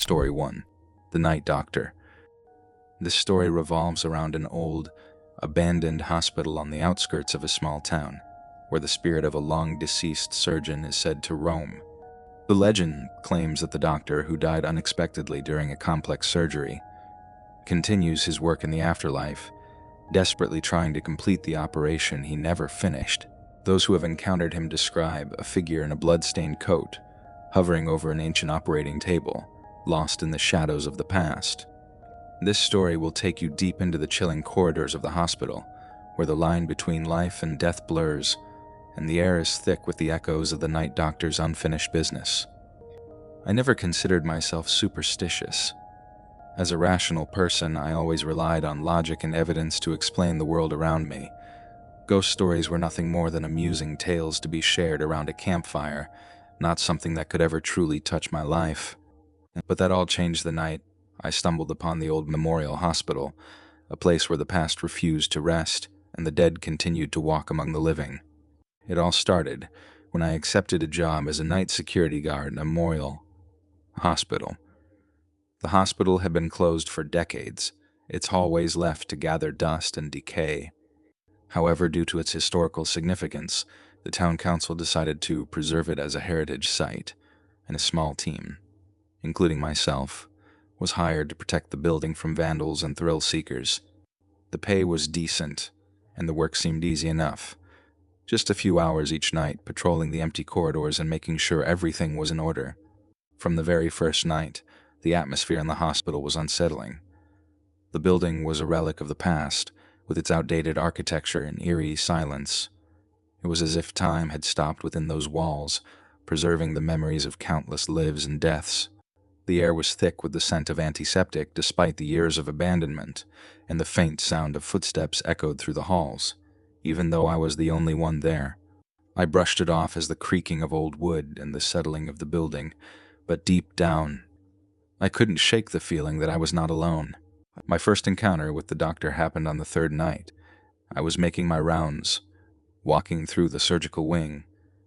Story 1. The Night Doctor. This story revolves around an old, abandoned hospital on the outskirts of a small town, where the spirit of a long-deceased surgeon is said to roam. The legend claims that the doctor, who died unexpectedly during a complex surgery, continues his work in the afterlife, desperately trying to complete the operation he never finished. Those who have encountered him describe a figure in a blood-stained coat, hovering over an ancient operating table, lost in the shadows of the past. This story will take you deep into the chilling corridors of the hospital, where the line between life and death blurs, and the air is thick with the echoes of the night doctor's unfinished business. I never considered myself superstitious. As a rational person, I always relied on logic and evidence to explain the world around me. Ghost stories were nothing more than amusing tales to be shared around a campfire, not something that could ever truly touch my life. But that all changed the night I stumbled upon the old memorial hospital, a place where the past refused to rest and the dead continued to walk among the living. It all started when I accepted a job as a night security guard in a memorial hospital. The hospital had been closed for decades, its hallways left to gather dust and decay. However, due to its historical significance, the town council decided to preserve it as a heritage site, and a small team, including myself, was hired to protect the building from vandals and thrill seekers. The pay was decent, and the work seemed easy enough. Just a few hours each night, patrolling the empty corridors and making sure everything was in order. From the very first night, the atmosphere in the hospital was unsettling. The building was a relic of the past, with its outdated architecture and eerie silence. It was as if time had stopped within those walls, preserving the memories of countless lives and deaths. The air was thick with the scent of antiseptic despite the years of abandonment, and the faint sound of footsteps echoed through the halls, even though I was the only one there. I brushed it off as the creaking of old wood and the settling of the building, but deep down, I couldn't shake the feeling that I was not alone. My first encounter with the doctor happened on the third night. I was making my rounds, walking through the surgical wing,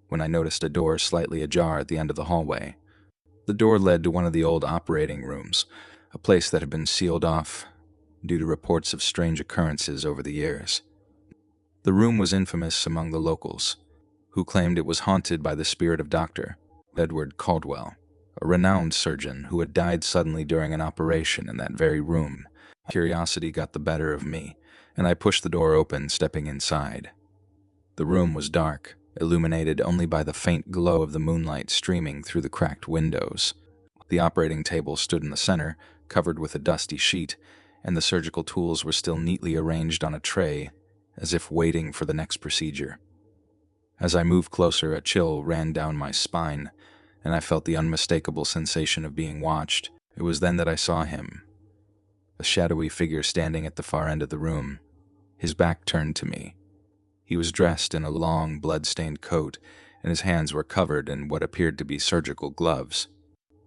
when I noticed a door slightly ajar at the end of the hallway. The door led to one of the old operating rooms, a place that had been sealed off due to reports of strange occurrences over the years. The room was infamous among the locals, who claimed it was haunted by the spirit of Dr. Edward Caldwell, a renowned surgeon who had died suddenly during an operation in that very room. Curiosity got the better of me, and I pushed the door open, stepping inside. The room was dark, illuminated only by the faint glow of the moonlight streaming through the cracked windows. The operating table stood in the center, covered with a dusty sheet, and the surgical tools were still neatly arranged on a tray, as if waiting for the next procedure. As I moved closer, a chill ran down my spine, and I felt the unmistakable sensation of being watched. It was then that I saw him, a shadowy figure standing at the far end of the room, his back turned to me. He was dressed in a long, blood-stained coat, and his hands were covered in what appeared to be surgical gloves.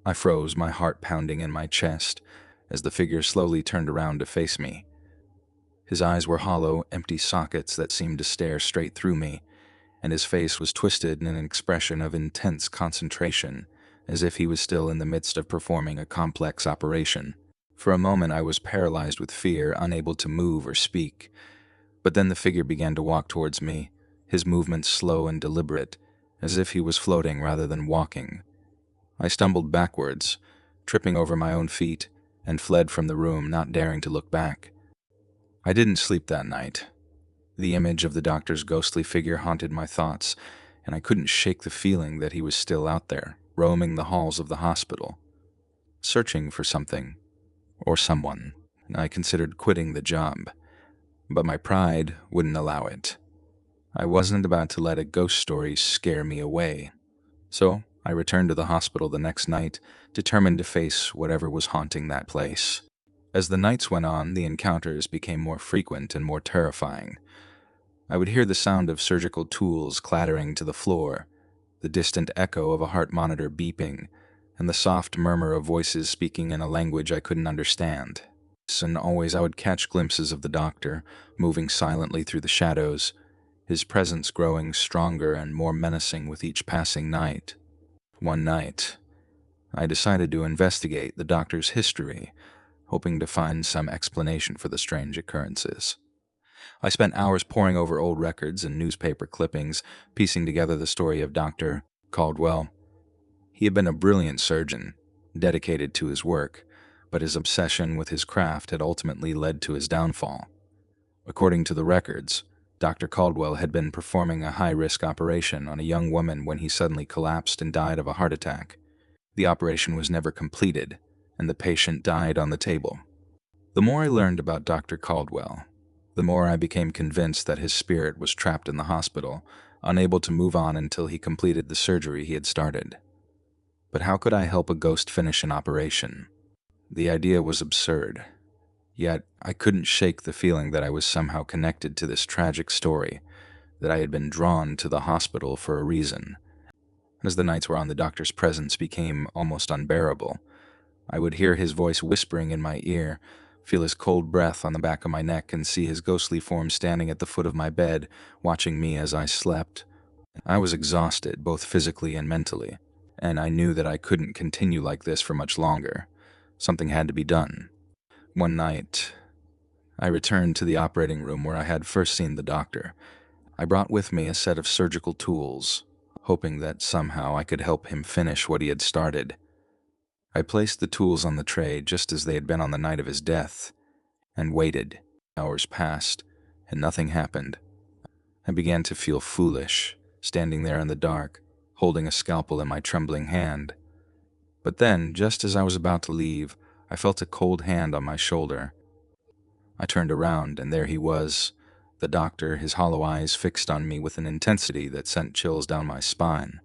I froze, my heart pounding in my chest, as the figure slowly turned around to face me. His eyes were hollow, empty sockets that seemed to stare straight through me, and his face was twisted in an expression of intense concentration, as if he was still in the midst of performing a complex operation. For a moment I was paralyzed with fear, unable to move or speak. But then the figure began to walk towards me, his movements slow and deliberate, as if he was floating rather than walking. I stumbled backwards, tripping over my own feet, and fled from the room, not daring to look back. I didn't sleep that night. The image of the doctor's ghostly figure haunted my thoughts, and I couldn't shake the feeling that he was still out there, roaming the halls of the hospital, searching for something, or someone. I considered quitting the job, but my pride wouldn't allow it. I wasn't about to let a ghost story scare me away. So I returned to the hospital the next night, determined to face whatever was haunting that place. As the nights went on, the encounters became more frequent and more terrifying. I would hear the sound of surgical tools clattering to the floor, the distant echo of a heart monitor beeping, and the soft murmur of voices speaking in a language I couldn't understand. And always I would catch glimpses of the doctor, moving silently through the shadows, his presence growing stronger and more menacing with each passing night. One night, I decided to investigate the doctor's history, hoping to find some explanation for the strange occurrences. I spent hours poring over old records and newspaper clippings, piecing together the story of Dr. Caldwell. He had been a brilliant surgeon, dedicated to his work, but his obsession with his craft had ultimately led to his downfall. According to the records, Dr. Caldwell had been performing a high-risk operation on a young woman when he suddenly collapsed and died of a heart attack. The operation was never completed, and the patient died on the table. The more I learned about Dr. Caldwell, the more I became convinced that his spirit was trapped in the hospital, unable to move on until he completed the surgery he had started. But how could I help a ghost finish an operation? The idea was absurd. Yet I couldn't shake the feeling that I was somehow connected to this tragic story, that I had been drawn to the hospital for a reason. As the nights whereon the doctor's presence became almost unbearable, I would hear his voice whispering in my ear, feel his cold breath on the back of my neck, and see his ghostly form standing at the foot of my bed, watching me as I slept. I was exhausted, both physically and mentally, and I knew that I couldn't continue like this for much longer. Something had to be done. One night, I returned to the operating room where I had first seen the doctor. I brought with me a set of surgical tools, hoping that somehow I could help him finish what he had started. I placed the tools on the tray just as they had been on the night of his death, and waited. Hours passed, and nothing happened. I began to feel foolish, standing there in the dark, holding a scalpel in my trembling hand. But then, just as I was about to leave, I felt a cold hand on my shoulder. I turned around, and there he was, the doctor, his hollow eyes fixed on me with an intensity that sent chills down my spine.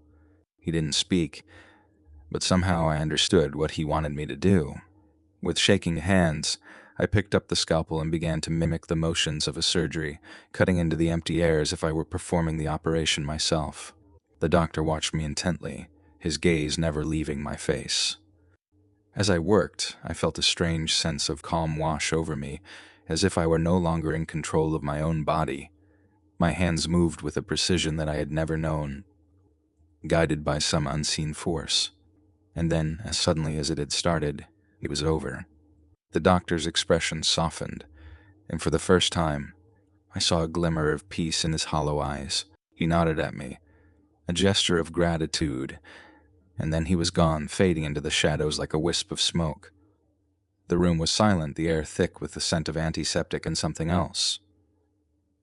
He didn't speak, but somehow I understood what he wanted me to do. With shaking hands, I picked up the scalpel and began to mimic the motions of a surgery, cutting into the empty air as if I were performing the operation myself. The doctor watched me intently, his gaze never leaving my face. As I worked, I felt a strange sense of calm wash over me, as if I were no longer in control of my own body. My hands moved with a precision that I had never known, guided by some unseen force. And then, as suddenly as it had started, it was over. The doctor's expression softened, and for the first time, I saw a glimmer of peace in his hollow eyes. He nodded at me, a gesture of gratitude, and then he was gone, fading into the shadows like a wisp of smoke. The room was silent, the air thick with the scent of antiseptic and something else.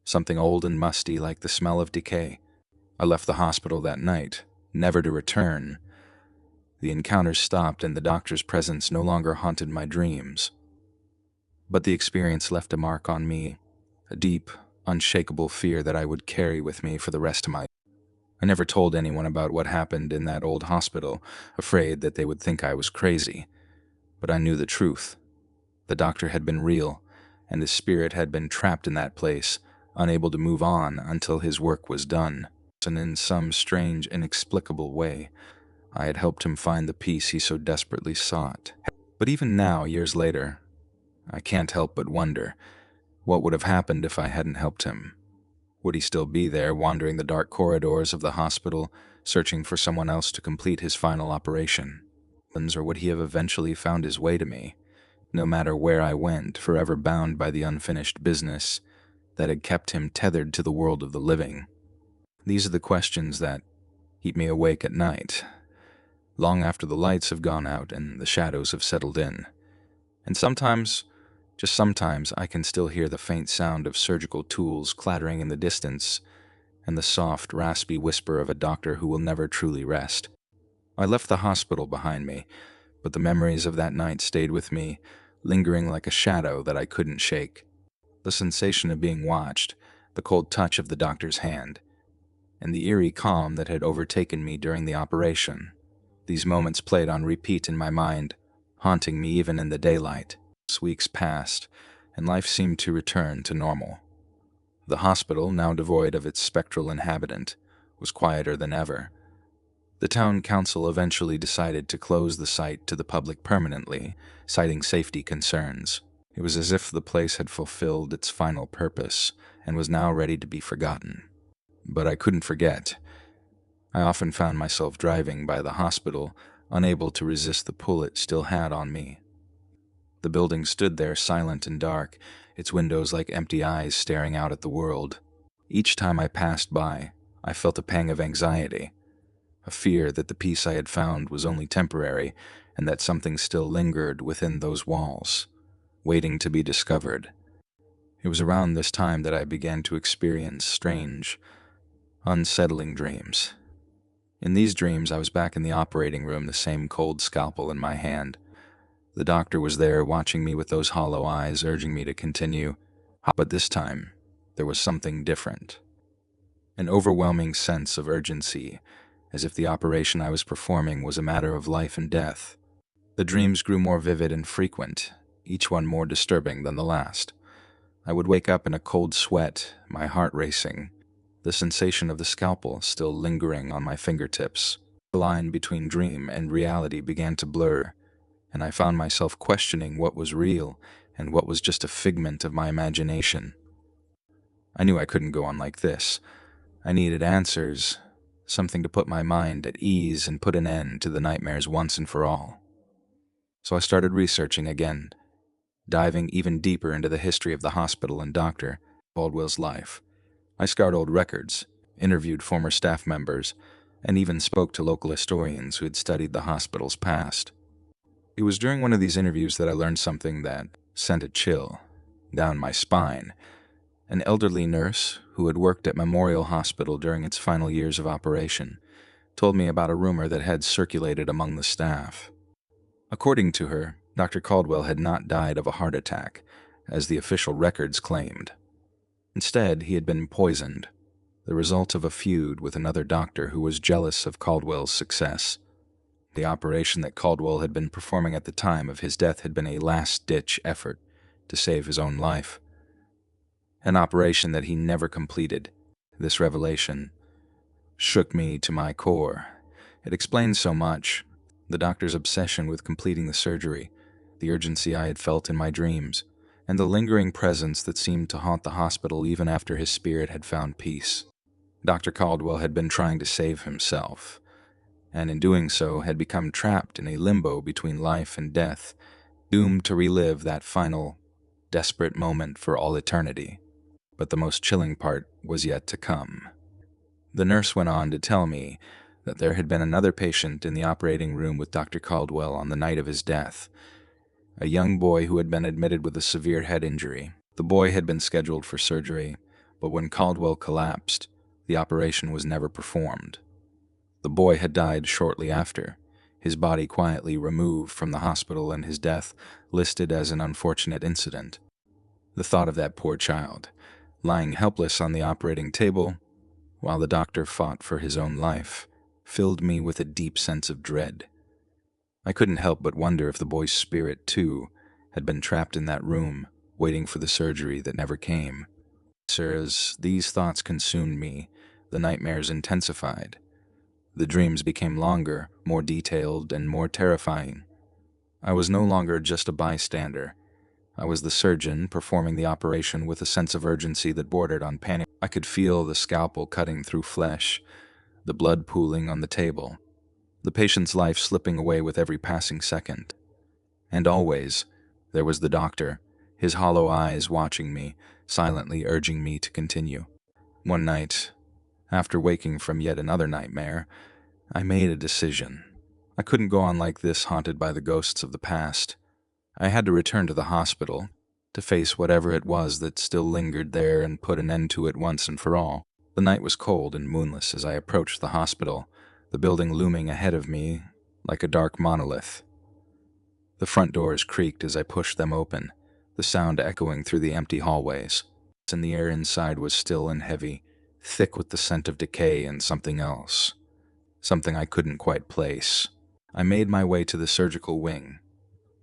Something old and musty, like the smell of decay. I left the hospital that night, never to return. The encounters stopped, and the doctor's presence no longer haunted my dreams. But the experience left a mark on me, a deep, unshakable fear that I would carry with me for the rest of my life. I never told anyone about what happened in that old hospital, afraid that they would think I was crazy. But I knew the truth. The doctor had been real, and his spirit had been trapped in that place, unable to move on until his work was done. And in some strange, inexplicable way, I had helped him find the peace he so desperately sought. But even now, years later, I can't help but wonder, what would have happened if I hadn't helped him? Would he still be there, wandering the dark corridors of the hospital, searching for someone else to complete his final operation? Or would he have eventually found his way to me, no matter where I went, forever bound by the unfinished business that had kept him tethered to the world of the living? These are the questions that keep me awake at night, long after the lights have gone out and the shadows have settled in. And sometimes, just sometimes, I can still hear the faint sound of surgical tools clattering in the distance and the soft, raspy whisper of a doctor who will never truly rest. I left the hospital behind me, but the memories of that night stayed with me, lingering like a shadow that I couldn't shake. The sensation of being watched, the cold touch of the doctor's hand, and the eerie calm that had overtaken me during the operation. These moments played on repeat in my mind, haunting me even in the daylight. Weeks passed, and life seemed to return to normal. The hospital, now devoid of its spectral inhabitant, was quieter than ever. The town council eventually decided to close the site to the public permanently, citing safety concerns. It was as if the place had fulfilled its final purpose and was now ready to be forgotten. But I couldn't forget. I often found myself driving by the hospital, unable to resist the pull it still had on me. The building stood there silent and dark, its windows like empty eyes staring out at the world. Each time I passed by, I felt a pang of anxiety, a fear that the peace I had found was only temporary and that something still lingered within those walls, waiting to be discovered. It was around this time that I began to experience strange, unsettling dreams. In these dreams, I was back in the operating room, the same cold scalpel in my hand. The doctor was there, watching me with those hollow eyes, urging me to continue. But this time, there was something different. An overwhelming sense of urgency, as if the operation I was performing was a matter of life and death. The dreams grew more vivid and frequent, each one more disturbing than the last. I would wake up in a cold sweat, my heart racing, the sensation of the scalpel still lingering on my fingertips. The line between dream and reality began to blur, and I found myself questioning what was real and what was just a figment of my imagination. I knew I couldn't go on like this. I needed answers, something to put my mind at ease and put an end to the nightmares once and for all. So I started researching again, diving even deeper into the history of the hospital and Dr. Caldwell's life. I scoured old records, interviewed former staff members, and even spoke to local historians who had studied the hospital's past. It was during one of these interviews that I learned something that sent a chill down my spine. An elderly nurse who had worked at Memorial Hospital during its final years of operation told me about a rumor that had circulated among the staff. According to her, Dr. Caldwell had not died of a heart attack, as the official records claimed. Instead, he had been poisoned, the result of a feud with another doctor who was jealous of Caldwell's success. The operation that Caldwell had been performing at the time of his death had been a last-ditch effort to save his own life. An operation that he never completed. This revelation shook me to my core. It explained so much: the doctor's obsession with completing the surgery, the urgency I had felt in my dreams, and the lingering presence that seemed to haunt the hospital even after his spirit had found peace. Dr. Caldwell had been trying to save himself, and in doing so had become trapped in a limbo between life and death, doomed to relive that final, desperate moment for all eternity. But the most chilling part was yet to come. The nurse went on to tell me that there had been another patient in the operating room with Dr. Caldwell on the night of his death, a young boy who had been admitted with a severe head injury. The boy had been scheduled for surgery, but when Caldwell collapsed, the operation was never performed. The boy had died shortly after, his body quietly removed from the hospital and his death listed as an unfortunate incident. The thought of that poor child, lying helpless on the operating table while the doctor fought for his own life, filled me with a deep sense of dread. I couldn't help but wonder if the boy's spirit, too, had been trapped in that room, waiting for the surgery that never came. As these thoughts consumed me, the nightmares intensified. The dreams became longer, more detailed, and more terrifying. I was no longer just a bystander. I was the surgeon performing the operation with a sense of urgency that bordered on panic. I could feel the scalpel cutting through flesh, the blood pooling on the table, the patient's life slipping away with every passing second. And always, there was the doctor, his hollow eyes watching me, silently urging me to continue. One night, after waking from yet another nightmare, I made a decision. I couldn't go on like this, haunted by the ghosts of the past. I had to return to the hospital, to face whatever it was that still lingered there and put an end to it once and for all. The night was cold and moonless as I approached the hospital, the building looming ahead of me like a dark monolith. The front doors creaked as I pushed them open, the sound echoing through the empty hallways. And the air inside was still and heavy, thick with the scent of decay and something else. Something I couldn't quite place. I made my way to the surgical wing,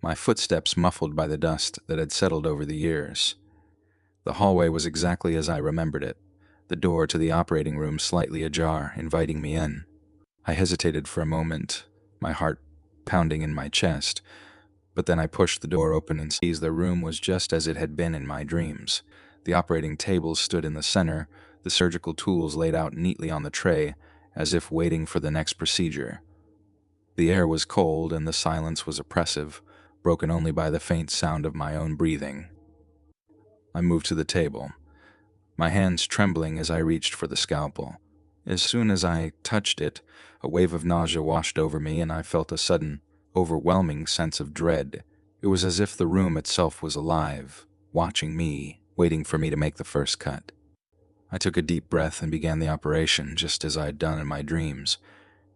my footsteps muffled by the dust that had settled over the years. The hallway was exactly as I remembered it, the door to the operating room slightly ajar, inviting me in. I hesitated for a moment, my heart pounding in my chest, but then I pushed the door open and seized the room was just as it had been in my dreams. The operating table stood in the center, the surgical tools laid out neatly on the tray, as if waiting for the next procedure. The air was cold and the silence was oppressive, broken only by the faint sound of my own breathing. I moved to the table, my hands trembling as I reached for the scalpel. As soon as I touched it, a wave of nausea washed over me and I felt a sudden, overwhelming sense of dread. It was as if the room itself was alive, watching me, waiting for me to make the first cut. I took a deep breath and began the operation, just as I had done in my dreams.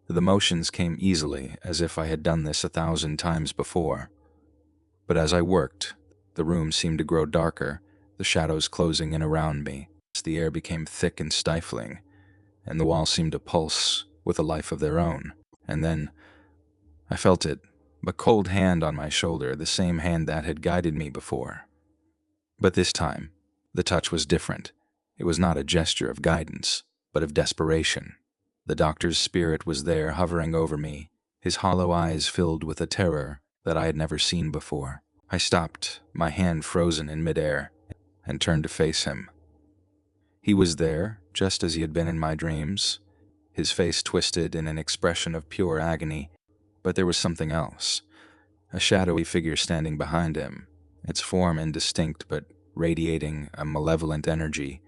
The motions came easily, as if I had done this 1,000 times before. But as I worked, the room seemed to grow darker, the shadows closing in around me. The air became thick and stifling, and the walls seemed to pulse with a life of their own. And then I felt it, a cold hand on my shoulder, the same hand that had guided me before. But this time, the touch was different. It was not a gesture of guidance, but of desperation. The doctor's spirit was there, hovering over me, his hollow eyes filled with a terror that I had never seen before. I stopped, my hand frozen in midair, and turned to face him. He was there, just as he had been in my dreams, his face twisted in an expression of pure agony, but there was something else. A shadowy figure standing behind him, its form indistinct but radiating a malevolent energy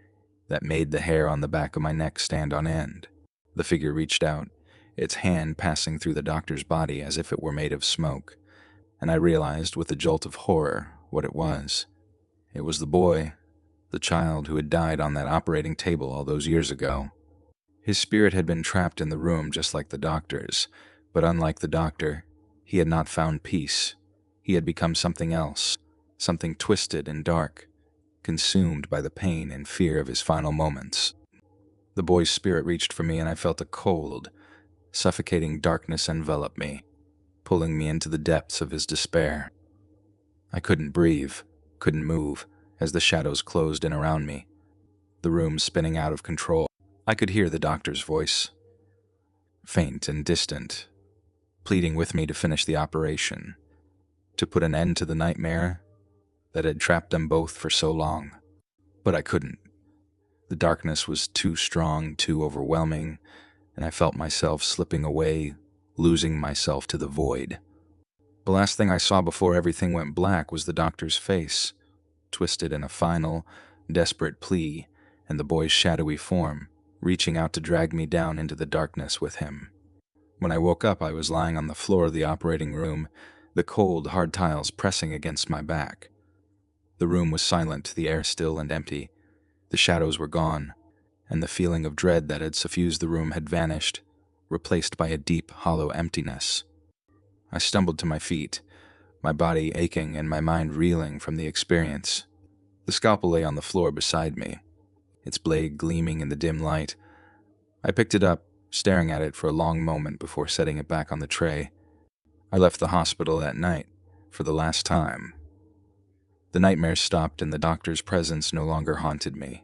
that made the hair on the back of my neck stand on end. The figure reached out, its hand passing through the doctor's body as if it were made of smoke, and I realized with a jolt of horror what it was. It was the boy, the child who had died on that operating table all those years ago. His spirit had been trapped in the room just like the doctor's, but unlike the doctor, he had not found peace. He had become something else, something twisted and dark, consumed by the pain and fear of his final moments. The boy's spirit reached for me and I felt a cold, suffocating darkness envelop me, pulling me into the depths of his despair. I couldn't breathe, couldn't move, as the shadows closed in around me, the room spinning out of control. I could hear the doctor's voice, faint and distant, pleading with me to finish the operation, to put an end to the nightmare that had trapped them both for so long. But I couldn't. The darkness was too strong, too overwhelming, and I felt myself slipping away, losing myself to the void. The last thing I saw before everything went black was the doctor's face, twisted in a final, desperate plea, and the boy's shadowy form, reaching out to drag me down into the darkness with him. When I woke up, I was lying on the floor of the operating room, the cold, hard tiles pressing against my back. The room was silent, the air still and empty. The shadows were gone, and the feeling of dread that had suffused the room had vanished, replaced by a deep, hollow emptiness. I stumbled to my feet, my body aching and my mind reeling from the experience. The scalpel lay on the floor beside me, its blade gleaming in the dim light. I picked it up, staring at it for a long moment before setting it back on the tray. I left the hospital that night, for the last time. The nightmares stopped and the doctor's presence no longer haunted me.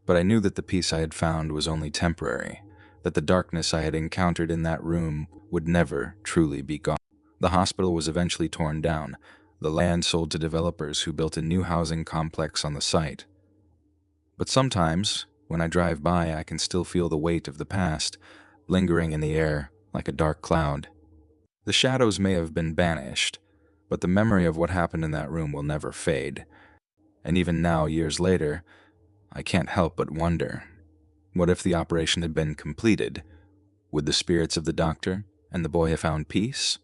But I knew that the peace I had found was only temporary, that the darkness I had encountered in that room would never truly be gone. The hospital was eventually torn down, the land sold to developers who built a new housing complex on the site. But sometimes, when I drive by, I can still feel the weight of the past, lingering in the air like a dark cloud. The shadows may have been banished, but the memory of what happened in that room will never fade. And even now, years later, I can't help but wonder, what if the operation had been completed? Would the spirits of the doctor and the boy have found peace?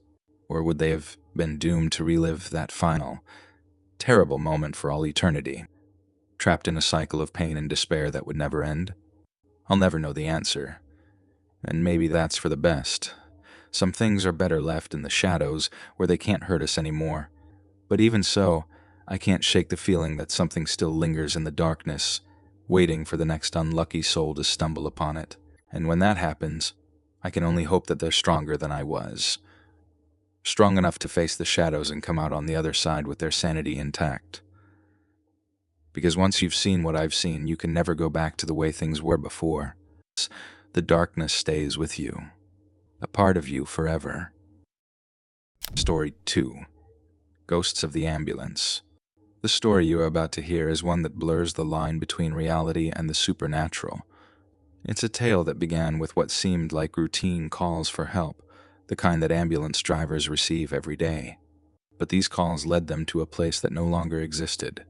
Or would they have been doomed to relive that final, terrible moment for all eternity, trapped in a cycle of pain and despair that would never end? I'll never know the answer, and maybe that's for the best. Some things are better left in the shadows, where they can't hurt us anymore. But even so, I can't shake the feeling that something still lingers in the darkness, waiting for the next unlucky soul to stumble upon it. And when that happens, I can only hope that they're stronger than I was. Strong enough to face the shadows and come out on the other side with their sanity intact. Because once you've seen what I've seen, you can never go back to the way things were before. The darkness stays with you, a part of you forever. Story 2. Ghosts of the Ambulance. The story you are about to hear is one that blurs the line between reality and the supernatural. It's a tale that began with what seemed like routine calls for help, the kind that ambulance drivers receive every day. But these calls led them to a place that no longer existed.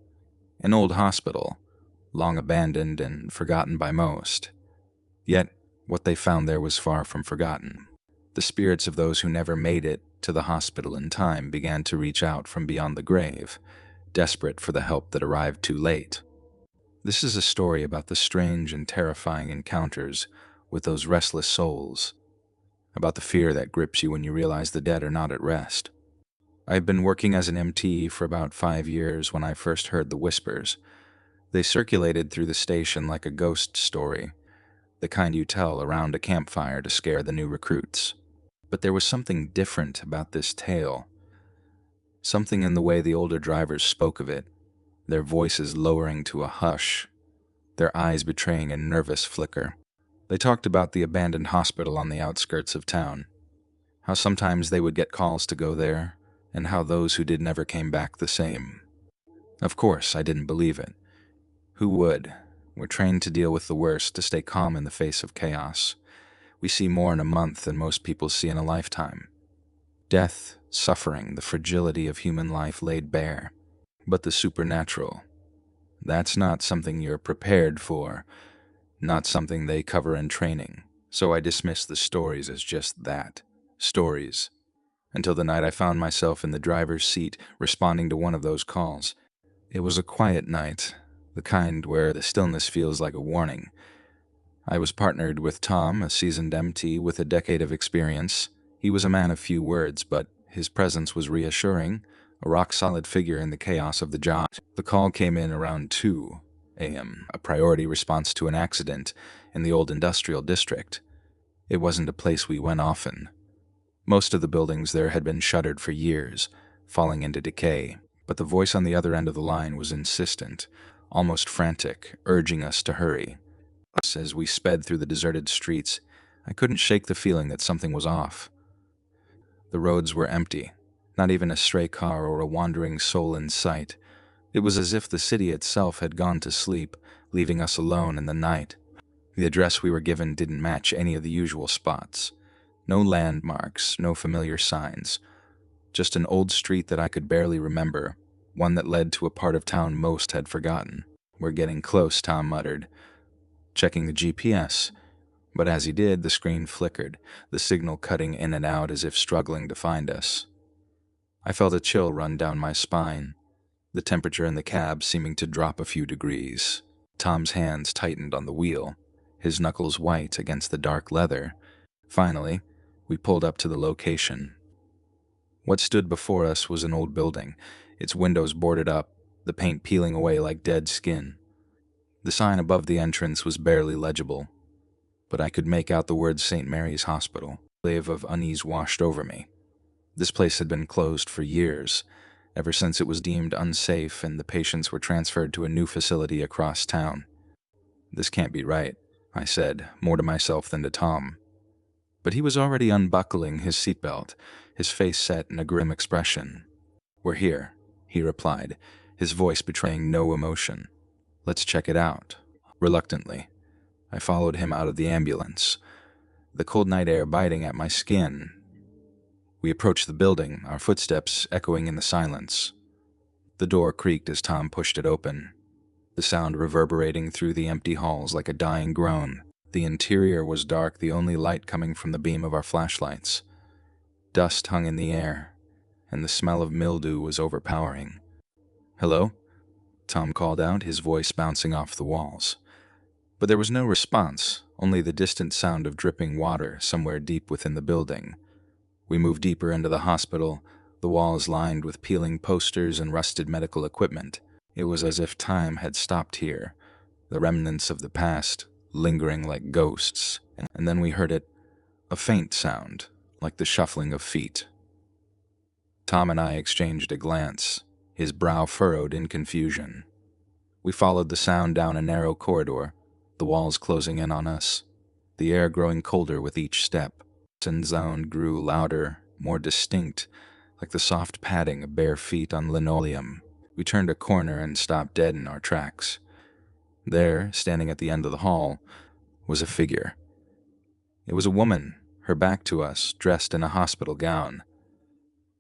An old hospital, long abandoned and forgotten by most. Yet, what they found there was far from forgotten. The spirits of those who never made it to the hospital in time began to reach out from beyond the grave, desperate for the help that arrived too late. This is a story about the strange and terrifying encounters with those restless souls, about the fear that grips you when you realize the dead are not at rest. I've been working as an MT for about 5 years when I first heard the whispers. They circulated through the station like a ghost story, the kind you tell around a campfire to scare the new recruits. But there was something different about this tale. Something in the way the older drivers spoke of it, their voices lowering to a hush, their eyes betraying a nervous flicker. They talked about the abandoned hospital on the outskirts of town, how sometimes they would get calls to go there, and how those who did never came back the same. Of course, I didn't believe it. Who would? We're trained to deal with the worst, to stay calm in the face of chaos. We see more in a month than most people see in a lifetime. Death, suffering, the fragility of human life laid bare. But the supernatural, that's not something you're prepared for, not something they cover in training. So I dismissed the stories as just that, stories, until the night I found myself in the driver's seat responding to one of those calls. It was a quiet night, the kind where the stillness feels like a warning. I was partnered with Tom, a seasoned MT with a decade of experience. He was a man of few words, but his presence was reassuring, a rock-solid figure in the chaos of the job. The call came in around 2 a.m., a priority response to an accident in the old industrial district. It wasn't a place we went often. Most of the buildings there had been shuttered for years, falling into decay, but the voice on the other end of the line was insistent, almost frantic, urging us to hurry. As we sped through the deserted streets, I couldn't shake the feeling that something was off. The roads were empty, not even a stray car or a wandering soul in sight. It was as if the city itself had gone to sleep, leaving us alone in the night. The address we were given didn't match any of the usual spots. No landmarks, no familiar signs. Just an old street that I could barely remember, one that led to a part of town most had forgotten. "We're getting close," Tom muttered, checking the GPS. But as he did, the screen flickered, the signal cutting in and out as if struggling to find us. I felt a chill run down my spine, the temperature in the cab seeming to drop a few degrees. Tom's hands tightened on the wheel, his knuckles white against the dark leather. Finally, we pulled up to the location. What stood before us was an old building, its windows boarded up, the paint peeling away like dead skin. The sign above the entrance was barely legible, but I could make out the words St. Mary's Hospital. A wave of unease washed over me. This place had been closed for years, ever since it was deemed unsafe and the patients were transferred to a new facility across town. "This can't be right," I said, more to myself than to Tom. But he was already unbuckling his seatbelt, his face set in a grim expression. "We're here," he replied, his voice betraying no emotion. "Let's check it out." Reluctantly, I followed him out of the ambulance, the cold night air biting at my skin. We approached the building, our footsteps echoing in the silence. The door creaked as Tom pushed it open, the sound reverberating through the empty halls like a dying groan. The interior was dark, the only light coming from the beam of our flashlights. Dust hung in the air, and the smell of mildew was overpowering. "Hello?" Tom called out, his voice bouncing off the walls. But there was no response, only the distant sound of dripping water somewhere deep within the building. We moved deeper into the hospital, the walls lined with peeling posters and rusted medical equipment. It was as if time had stopped here, the remnants of the past lingering like ghosts. And then we heard it, a faint sound, like the shuffling of feet. Tom and I exchanged a glance, his brow furrowed in confusion. We followed the sound down a narrow corridor, the walls closing in on us, the air growing colder with each step. The sound grew louder, more distinct, like the soft padding of bare feet on linoleum. We turned a corner and stopped dead in our tracks. There, standing at the end of the hall, was a figure. It was a woman, her back to us, dressed in a hospital gown.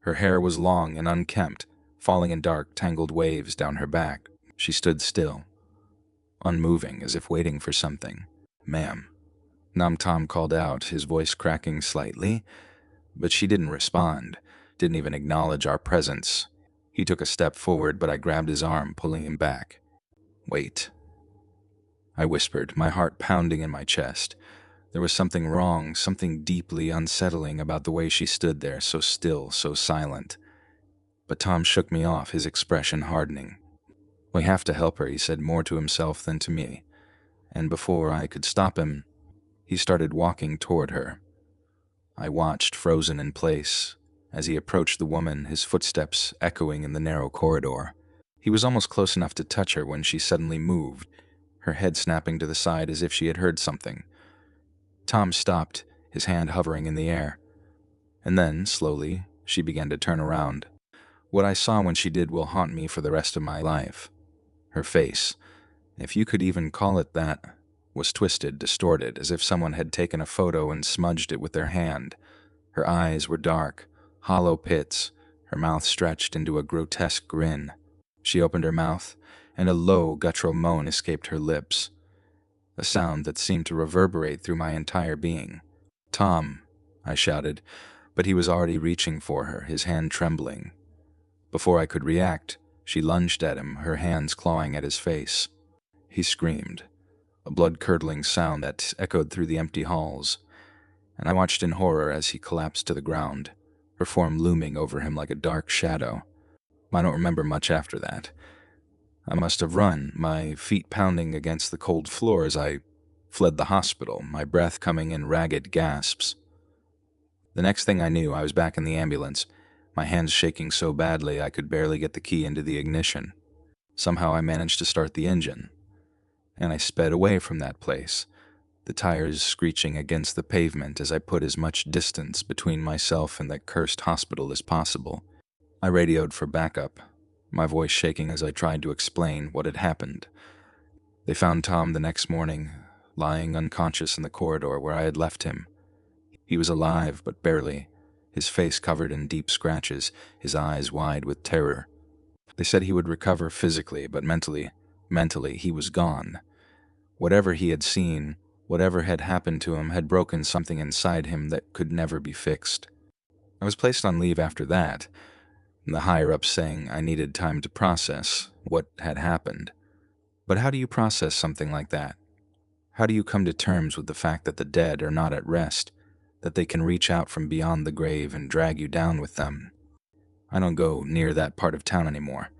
Her hair was long and unkempt, falling in dark, tangled waves down her back. She stood still, unmoving, as if waiting for something. "Ma'am." Tom called out, his voice cracking slightly, but she didn't respond, didn't even acknowledge our presence. He took a step forward, but I grabbed his arm, pulling him back. "Wait," I whispered, my heart pounding in my chest. There was something wrong, something deeply unsettling about the way she stood there, so still, so silent. But Tom shook me off, his expression hardening. "We have to help her," he said, more to himself than to me. And before I could stop him, he started walking toward her. I watched, frozen in place, as he approached the woman, his footsteps echoing in the narrow corridor. He was almost close enough to touch her when she suddenly moved, her head snapping to the side as if she had heard something. Tom stopped, his hand hovering in the air. And then, slowly, she began to turn around. What I saw when she did will haunt me for the rest of my life. Her face, if you could even call it that, was twisted, distorted, as if someone had taken a photo and smudged it with their hand. Her eyes were dark, hollow pits, her mouth stretched into a grotesque grin. She opened her mouth, and a low, guttural moan escaped her lips, a sound that seemed to reverberate through my entire being. "Tom," I shouted, but he was already reaching for her, his hand trembling. Before I could react, she lunged at him, her hands clawing at his face. He screamed, a blood-curdling sound that echoed through the empty halls, and I watched in horror as he collapsed to the ground, her form looming over him like a dark shadow. I don't remember much after that. I must have run, my feet pounding against the cold floor as I fled the hospital, my breath coming in ragged gasps. The next thing I knew, I was back in the ambulance, my hands shaking so badly I could barely get the key into the ignition. Somehow I managed to start the engine, and I sped away from that place, the tires screeching against the pavement as I put as much distance between myself and that cursed hospital as possible. I radioed for backup, my voice shaking as I tried to explain what had happened. They found Tom the next morning, lying unconscious in the corridor where I had left him. He was alive, but barely, his face covered in deep scratches, his eyes wide with terror. They said he would recover physically, but mentally, he was gone. Whatever he had seen, whatever had happened to him, had broken something inside him that could never be fixed. I was placed on leave after that, the higher-ups saying I needed time to process what had happened. But how do you process something like that? How do you come to terms with the fact that the dead are not at rest, that they can reach out from beyond the grave and drag you down with them? I don't go near that part of town anymore.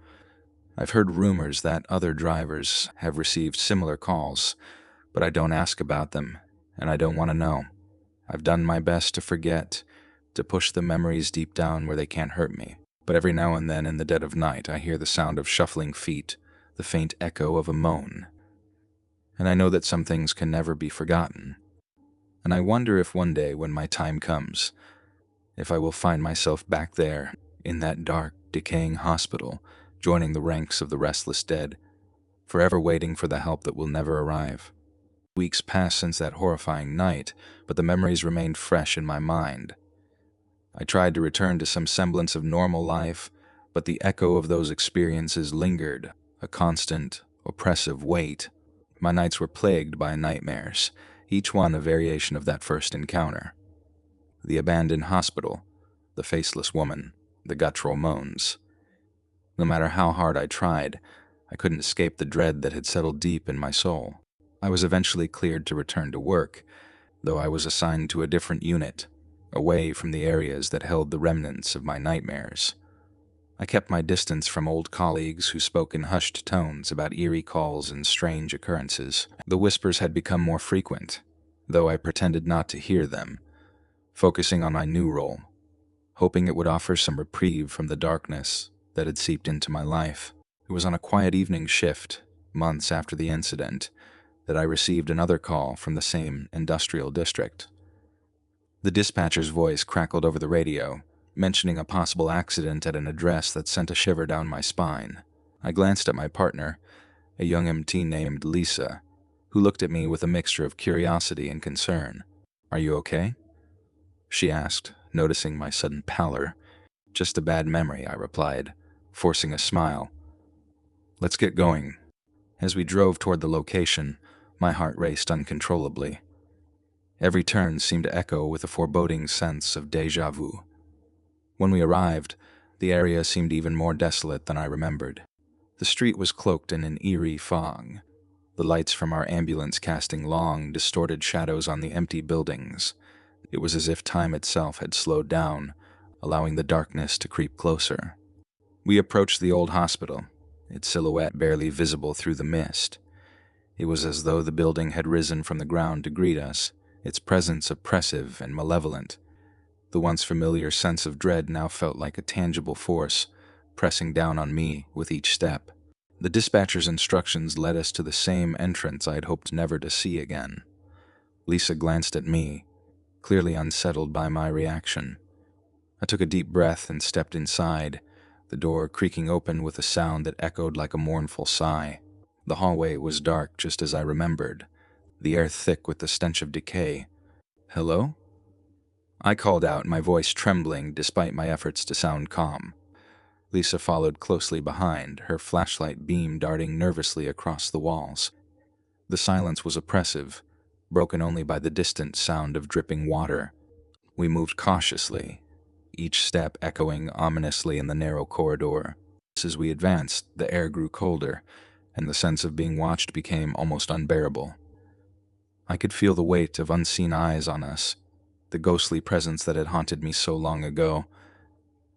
I've heard rumors that other drivers have received similar calls, but I don't ask about them, and I don't want to know. I've done my best to forget, to push the memories deep down where they can't hurt me. But every now and then in the dead of night, I hear the sound of shuffling feet, the faint echo of a moan. And I know that some things can never be forgotten. And I wonder if one day when my time comes, if I will find myself back there, in that dark, decaying hospital, joining the ranks of the restless dead, forever waiting for the help that will never arrive. Weeks passed since that horrifying night, but the memories remained fresh in my mind. I tried to return to some semblance of normal life, but the echo of those experiences lingered, a constant, oppressive weight. My nights were plagued by nightmares, each one a variation of that first encounter. The abandoned hospital, the faceless woman, the guttural moans. No matter how hard I tried, I couldn't escape the dread that had settled deep in my soul. I was eventually cleared to return to work, though I was assigned to a different unit, away from the areas that held the remnants of my nightmares. I kept my distance from old colleagues who spoke in hushed tones about eerie calls and strange occurrences. The whispers had become more frequent, though I pretended not to hear them, focusing on my new role, hoping it would offer some reprieve from the darkness that had seeped into my life. It was on a quiet evening shift, months after the incident, that I received another call from the same industrial district. The dispatcher's voice crackled over the radio, mentioning a possible accident at an address that sent a shiver down my spine. I glanced at my partner, a young MT named Lisa, who looked at me with a mixture of curiosity and concern. "Are you okay?" she asked, noticing my sudden pallor. "Just a bad memory," I replied, forcing a smile. "Let's get going." As we drove toward the location, my heart raced uncontrollably. Every turn seemed to echo with a foreboding sense of déjà vu. When we arrived, the area seemed even more desolate than I remembered. The street was cloaked in an eerie fog, the lights from our ambulance casting long, distorted shadows on the empty buildings. It was as if time itself had slowed down, allowing the darkness to creep closer. We approached the old hospital, its silhouette barely visible through the mist. It was as though the building had risen from the ground to greet us, its presence oppressive and malevolent. The once familiar sense of dread now felt like a tangible force, pressing down on me with each step. The dispatcher's instructions led us to the same entrance I had hoped never to see again. Lisa glanced at me, clearly unsettled by my reaction. I took a deep breath and stepped inside, the door creaking open with a sound that echoed like a mournful sigh. The hallway was dark just as I remembered, the air thick with the stench of decay. "Hello?" I called out, my voice trembling despite my efforts to sound calm. Lisa followed closely behind, her flashlight beam darting nervously across the walls. The silence was oppressive, broken only by the distant sound of dripping water. We moved cautiously, each step echoing ominously in the narrow corridor. As we advanced, the air grew colder, and the sense of being watched became almost unbearable. I could feel the weight of unseen eyes on us, the ghostly presence that had haunted me so long ago.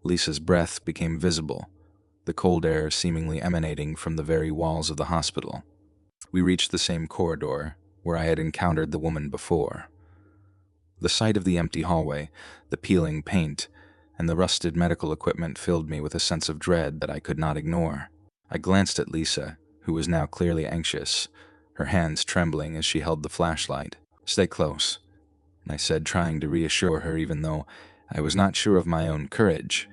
Lisa's breath became visible, the cold air seemingly emanating from the very walls of the hospital. We reached the same corridor where I had encountered the woman before. The sight of the empty hallway, the peeling paint, and the rusted medical equipment filled me with a sense of dread that I could not ignore. I glanced at Lisa, who was now clearly anxious, her hands trembling as she held the flashlight. "Stay close," I said, trying to reassure her even though I was not sure of my own courage.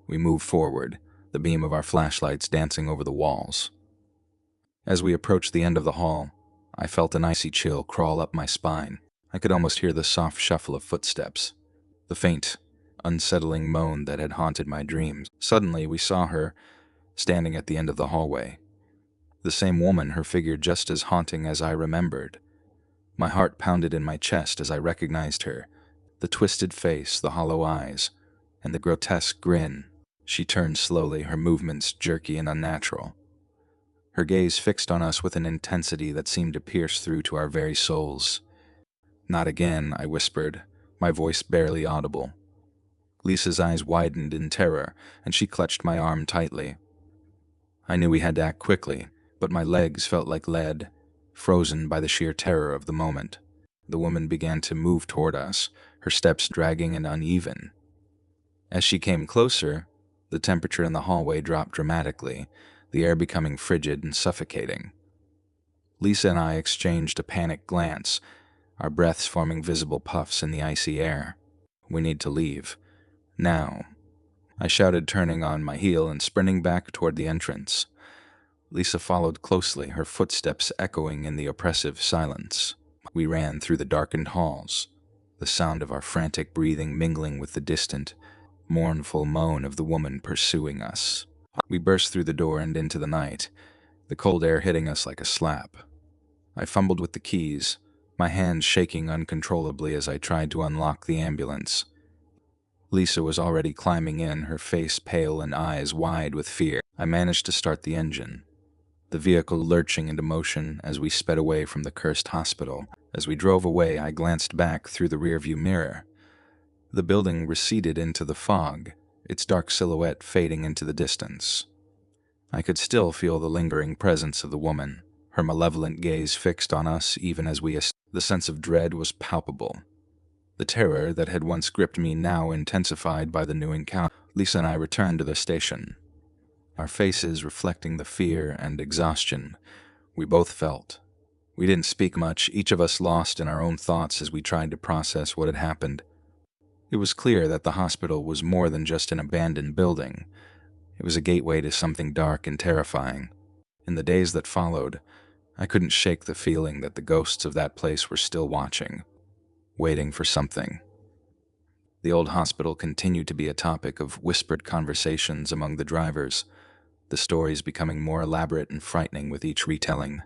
We moved forward, the beam of our flashlights dancing over the walls. As we approached the end of the hall, I felt an icy chill crawl up my spine. I could almost hear the soft shuffle of footsteps, the faint, unsettling moan that had haunted my dreams. Suddenly, we saw her, standing at the end of the hallway. The same woman, her figure just as haunting as I remembered. My heart pounded in my chest as I recognized her, the twisted face, the hollow eyes, and the grotesque grin. She turned slowly, her movements jerky and unnatural. Her gaze fixed on us with an intensity that seemed to pierce through to our very souls. "Not again," I whispered, my voice barely audible. Lisa's eyes widened in terror, and she clutched my arm tightly. I knew we had to act quickly, but my legs felt like lead, frozen by the sheer terror of the moment. The woman began to move toward us, her steps dragging and uneven. As she came closer, the temperature in the hallway dropped dramatically, the air becoming frigid and suffocating. Lisa and I exchanged a panicked glance, our breaths forming visible puffs in the icy air. "We need to leave. Now," I shouted, turning on my heel and sprinting back toward the entrance. Lisa followed closely, her footsteps echoing in the oppressive silence. We ran through the darkened halls, the sound of our frantic breathing mingling with the distant, mournful moan of the woman pursuing us. We burst through the door and into the night, the cold air hitting us like a slap. I fumbled with the keys, my hands shaking uncontrollably as I tried to unlock the ambulance. Lisa was already climbing in, her face pale and eyes wide with fear. I managed to start the engine, the vehicle lurching into motion as we sped away from the cursed hospital. As we drove away, I glanced back through the rearview mirror. The building receded into the fog, its dark silhouette fading into the distance. I could still feel the lingering presence of the woman, her malevolent gaze fixed on us even as we escaped. The sense of dread was palpable. The terror that had once gripped me now intensified by the new encounter. Lisa and I returned to the station, our faces reflecting the fear and exhaustion we both felt. We didn't speak much, each of us lost in our own thoughts as we tried to process what had happened. It was clear that the hospital was more than just an abandoned building. It was a gateway to something dark and terrifying. In the days that followed, I couldn't shake the feeling that the ghosts of that place were still watching, waiting for something. The old hospital continued to be a topic of whispered conversations among the drivers, the stories becoming more elaborate and frightening with each retelling.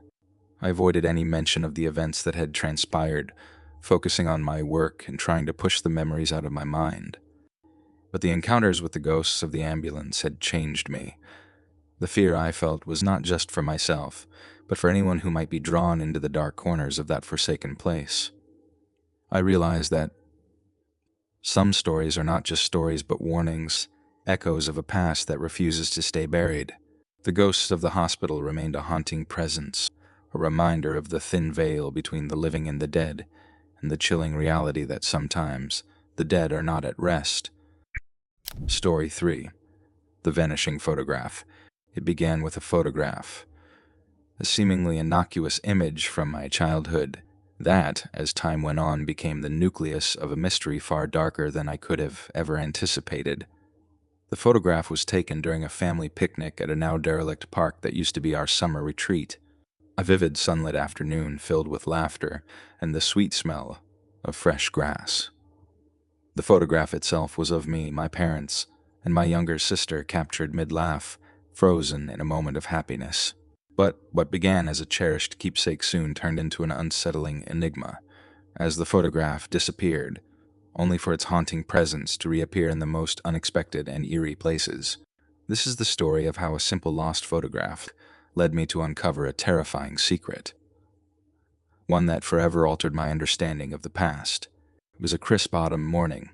I avoided any mention of the events that had transpired, focusing on my work and trying to push the memories out of my mind. But the encounters with the ghosts of the ambulance had changed me. The fear I felt was not just for myself, but for anyone who might be drawn into the dark corners of that forsaken place. I realized that some stories are not just stories but warnings, echoes of a past that refuses to stay buried. The ghosts of the hospital remained a haunting presence, a reminder of the thin veil between the living and the dead, and the chilling reality that sometimes the dead are not at rest. Story 3. The Vanishing Photograph. It began with a photograph, a seemingly innocuous image from my childhood. That, as time went on, became the nucleus of a mystery far darker than I could have ever anticipated. The photograph was taken during a family picnic at a now derelict park that used to be our summer retreat. A vivid sunlit afternoon filled with laughter and the sweet smell of fresh grass. The photograph itself was of me, my parents, and my younger sister captured mid-laugh, frozen in a moment of happiness. But what began as a cherished keepsake soon turned into an unsettling enigma, as the photograph disappeared, only for its haunting presence to reappear in the most unexpected and eerie places. This is the story of how a simple lost photograph led me to uncover a terrifying secret, one that forever altered my understanding of the past. It was a crisp autumn morning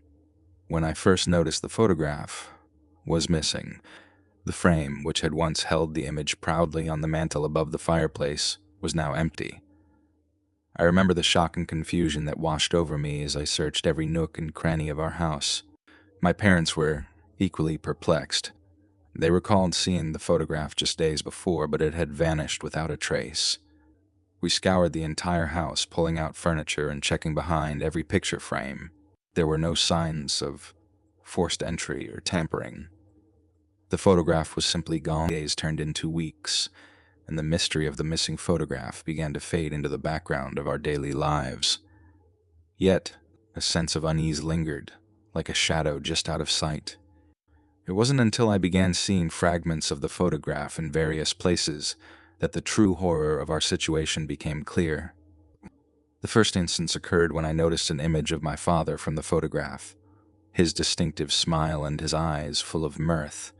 when I first noticed the photograph was missing. The frame, which had once held the image proudly on the mantel above the fireplace, was now empty. I remember the shock and confusion that washed over me as I searched every nook and cranny of our house. My parents were equally perplexed. They recalled seeing the photograph just days before, but it had vanished without a trace. We scoured the entire house, pulling out furniture and checking behind every picture frame. There were no signs of forced entry or tampering. The photograph was simply gone. Days turned into weeks, and the mystery of the missing photograph began to fade into the background of our daily lives. Yet, a sense of unease lingered, like a shadow just out of sight. It wasn't until I began seeing fragments of the photograph in various places that the true horror of our situation became clear. The first instance occurred when I noticed an image of my father from the photograph, his distinctive smile and his eyes full of mirth,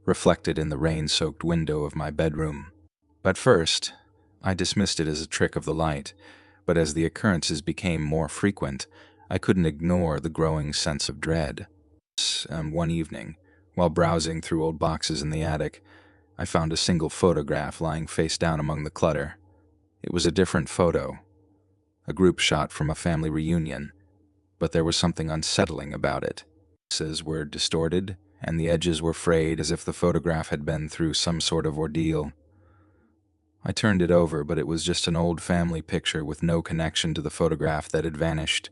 reflected in the rain-soaked window of my bedroom. At first, I dismissed it as a trick of the light, but as the occurrences became more frequent, I couldn't ignore the growing sense of dread. One evening, while browsing through old boxes in the attic, I found a single photograph lying face down among the clutter. It was a different photo, a group shot from a family reunion, but there was something unsettling about it. The faces were distorted, and the edges were frayed as if the photograph had been through some sort of ordeal. I turned it over, but it was just an old family picture with no connection to the photograph that had vanished.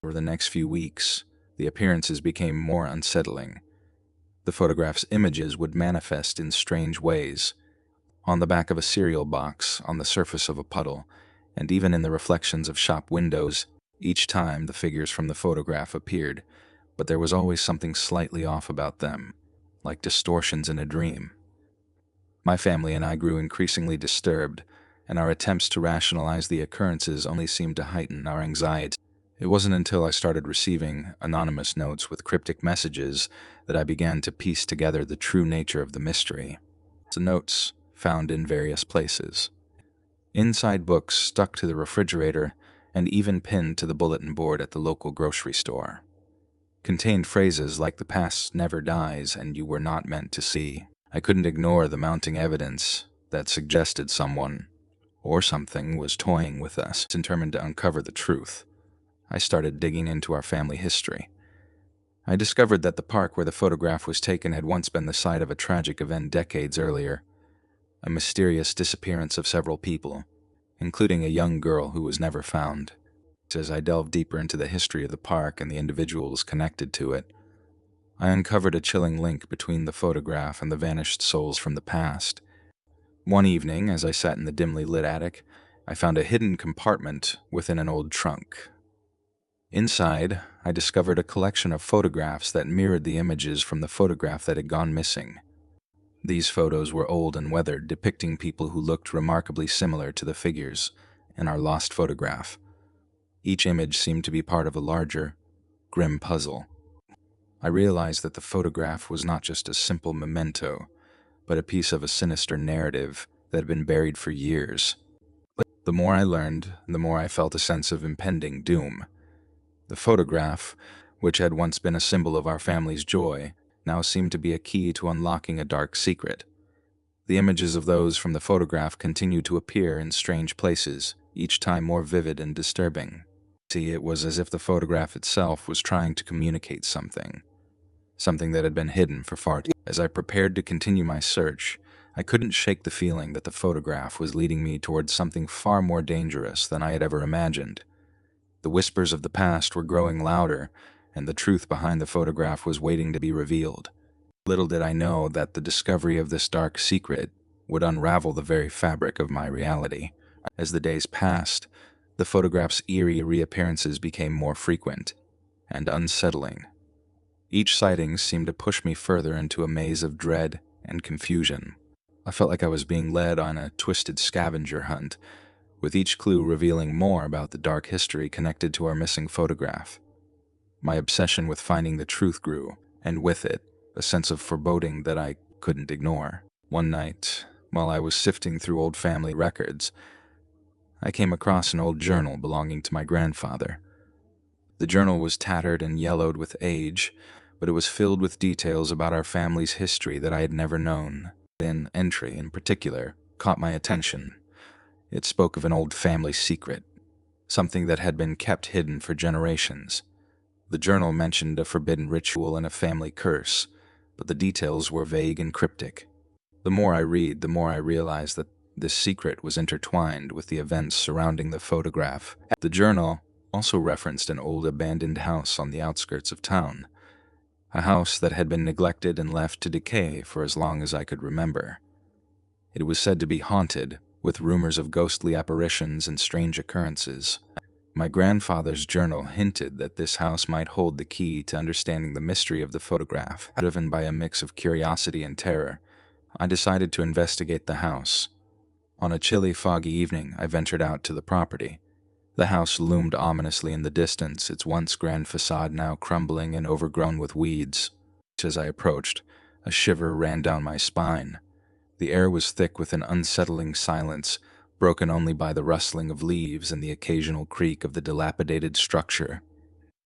Over the next few weeks, the appearances became more unsettling. The photograph's images would manifest in strange ways, on the back of a cereal box, on the surface of a puddle, and even in the reflections of shop windows. Each time the figures from the photograph appeared, but there was always something slightly off about them, like distortions in a dream. My family and I grew increasingly disturbed, and our attempts to rationalize the occurrences only seemed to heighten our anxiety. It wasn't until I started receiving anonymous notes with cryptic messages that I began to piece together the true nature of the mystery. The notes, found in various places, inside books stuck to the refrigerator and even pinned to the bulletin board at the local grocery store, contained phrases like "the past never dies and you were not meant to see." I couldn't ignore the mounting evidence that suggested someone or something was toying with us. Determined to uncover the truth, I started digging into our family history. I discovered that the park where the photograph was taken had once been the site of a tragic event decades earlier, a mysterious disappearance of several people, including a young girl who was never found. As I delved deeper into the history of the park and the individuals connected to it, I uncovered a chilling link between the photograph and the vanished souls from the past. One evening, as I sat in the dimly lit attic, I found a hidden compartment within an old trunk. Inside, I discovered a collection of photographs that mirrored the images from the photograph that had gone missing. These photos were old and weathered, depicting people who looked remarkably similar to the figures in our lost photograph. Each image seemed to be part of a larger, grim puzzle. I realized that the photograph was not just a simple memento, but a piece of a sinister narrative that had been buried for years. The more I learned, the more I felt a sense of impending doom. The photograph, which had once been a symbol of our family's joy, now seemed to be a key to unlocking a dark secret. The images of those from the photograph continued to appear in strange places, each time more vivid and disturbing. See, it was as if the photograph itself was trying to communicate something that had been hidden for far too long. As I prepared to continue my search, I couldn't shake the feeling that the photograph was leading me towards something far more dangerous than I had ever imagined. The whispers of the past were growing louder, and the truth behind the photograph was waiting to be revealed. Little did I know that the discovery of this dark secret would unravel the very fabric of my reality. As the days passed, the photograph's eerie reappearances became more frequent and unsettling. Each sighting seemed to push me further into a maze of dread and confusion. I felt like I was being led on a twisted scavenger hunt, with each clue revealing more about the dark history connected to our missing photograph. My obsession with finding the truth grew, and with it, a sense of foreboding that I couldn't ignore. One night, while I was sifting through old family records, I came across an old journal belonging to my grandfather. The journal was tattered and yellowed with age, but it was filled with details about our family's history that I had never known. An entry, in particular, caught my attention. It spoke of an old family secret, something that had been kept hidden for generations. The journal mentioned a forbidden ritual and a family curse, but the details were vague and cryptic. The more I read, the more I realized that this secret was intertwined with the events surrounding the photograph. The journal also referenced an old abandoned house on the outskirts of town, a house that had been neglected and left to decay for as long as I could remember. It was said to be haunted, with rumors of ghostly apparitions and strange occurrences. My grandfather's journal hinted that this house might hold the key to understanding the mystery of the photograph. Driven by a mix of curiosity and terror, I decided to investigate the house. On a chilly, foggy evening, I ventured out to the property. The house loomed ominously in the distance, its once grand facade now crumbling and overgrown with weeds. As I approached, a shiver ran down my spine. The air was thick with an unsettling silence, broken only by the rustling of leaves and the occasional creak of the dilapidated structure.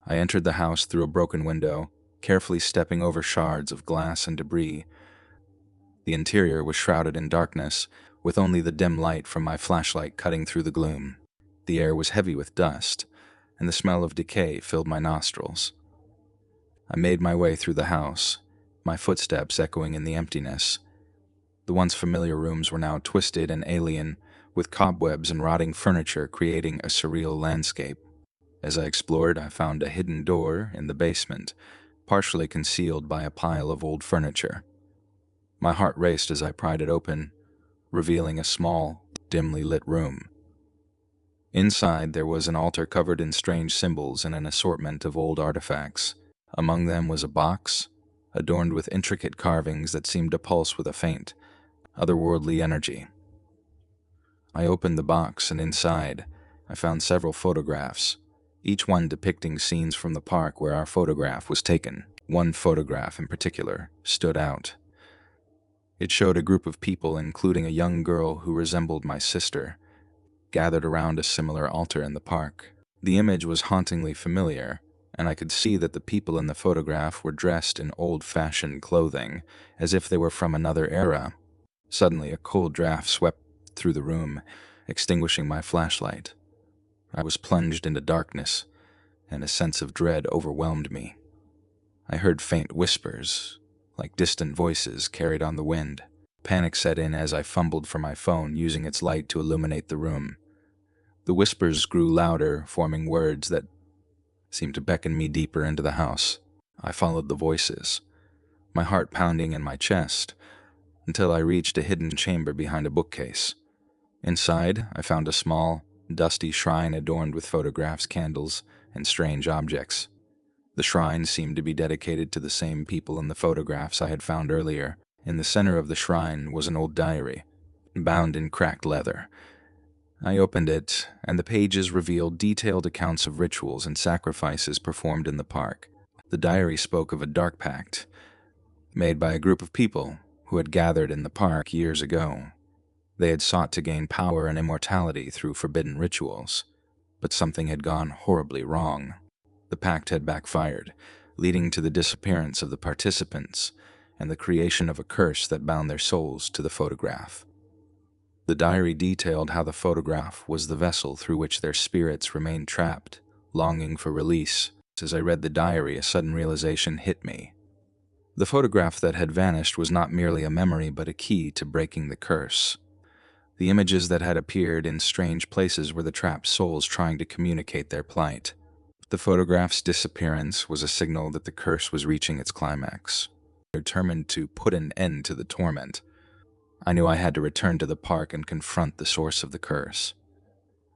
I entered the house through a broken window, carefully stepping over shards of glass and debris. The interior was shrouded in darkness, with only the dim light from my flashlight cutting through the gloom. The air was heavy with dust, and the smell of decay filled my nostrils. I made my way through the house, my footsteps echoing in the emptiness. The once familiar rooms were now twisted and alien, with cobwebs and rotting furniture creating a surreal landscape. As I explored, I found a hidden door in the basement, partially concealed by a pile of old furniture. My heart raced as I pried it open, revealing a small, dimly lit room. Inside, there was an altar covered in strange symbols and an assortment of old artifacts. Among them was a box, adorned with intricate carvings that seemed to pulse with a faint, otherworldly energy. I opened the box, and inside, I found several photographs, each one depicting scenes from the park where our photograph was taken. One photograph in particular stood out. It showed a group of people, including a young girl who resembled my sister, gathered around a similar altar in the park. The image was hauntingly familiar, and I could see that the people in the photograph were dressed in old-fashioned clothing, as if they were from another era. Suddenly, a cold draft swept through the room, extinguishing my flashlight. I was plunged into darkness, and a sense of dread overwhelmed me. I heard faint whispers, like distant voices carried on the wind. Panic set in as I fumbled for my phone, using its light to illuminate the room. The whispers grew louder, forming words that seemed to beckon me deeper into the house. I followed the voices, my heart pounding in my chest, until I reached a hidden chamber behind a bookcase. Inside, I found a small, dusty shrine adorned with photographs, candles, and strange objects. The shrine seemed to be dedicated to the same people in the photographs I had found earlier. In the center of the shrine was an old diary, bound in cracked leather. I opened it, and the pages revealed detailed accounts of rituals and sacrifices performed in the park. The diary spoke of a dark pact made by a group of people who had gathered in the park years ago. They had sought to gain power and immortality through forbidden rituals, but something had gone horribly wrong. The pact had backfired, leading to the disappearance of the participants and the creation of a curse that bound their souls to the photograph. The diary detailed how the photograph was the vessel through which their spirits remained trapped, longing for release. As I read the diary, a sudden realization hit me. The photograph that had vanished was not merely a memory, but a key to breaking the curse. The images that had appeared in strange places were the trapped souls trying to communicate their plight. The photograph's disappearance was a signal that the curse was reaching its climax. Determined to put an end to the torment, I knew I had to return to the park and confront the source of the curse.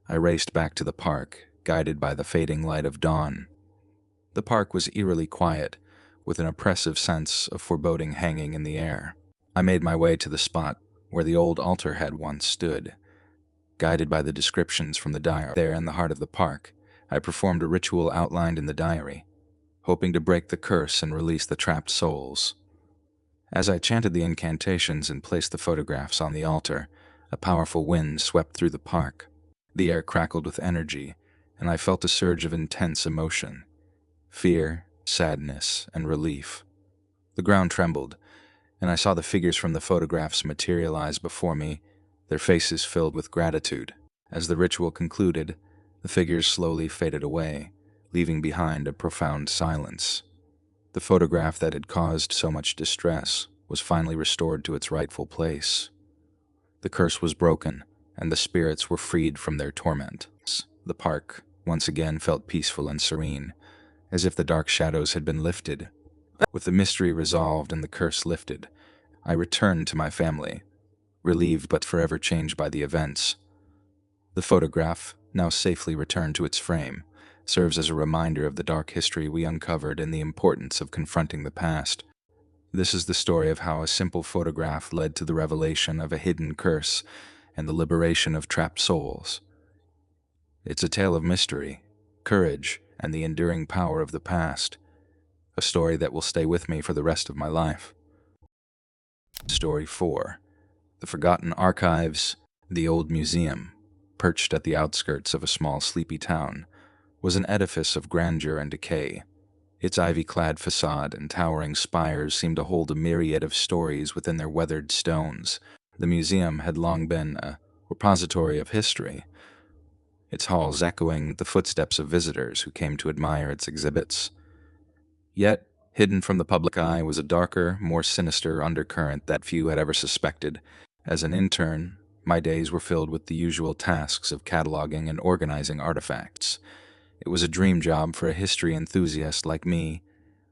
I raced back to the park, guided by the fading light of dawn. The park was eerily quiet, with an oppressive sense of foreboding hanging in the air. I made my way to the spot where the old altar had once stood. Guided by the descriptions from the diary, there in the heart of the park, I performed a ritual outlined in the diary, hoping to break the curse and release the trapped souls. As I chanted the incantations and placed the photographs on the altar, a powerful wind swept through the park. The air crackled with energy, and I felt a surge of intense emotion: fear, sadness, and relief. The ground trembled, and I saw the figures from the photographs materialize before me, their faces filled with gratitude. As the ritual concluded, the figures slowly faded away, leaving behind a profound silence. The photograph that had caused so much distress was finally restored to its rightful place. The curse was broken, and the spirits were freed from their torment. The park once again felt peaceful and serene, as if the dark shadows had been lifted. With the mystery resolved and the curse lifted, I returned to my family, relieved but forever changed by the events. The photograph, now safely returned to its frame, serves as a reminder of the dark history we uncovered and the importance of confronting the past. This is the story of how a simple photograph led to the revelation of a hidden curse and the liberation of trapped souls. It's a tale of mystery, courage, and the enduring power of the past, a story that will stay with me for the rest of my life. Story 4. The Forgotten Archives. The old museum, perched at the outskirts of a small sleepy town, was an edifice of grandeur and decay. Its ivy-clad facade and towering spires seemed to hold a myriad of stories within their weathered stones. The museum had long been a repository of history, its halls echoing the footsteps of visitors who came to admire its exhibits. Yet, hidden from the public eye was a darker, more sinister undercurrent that few had ever suspected. As an intern, my days were filled with the usual tasks of cataloging and organizing artifacts. It was a dream job for a history enthusiast like me,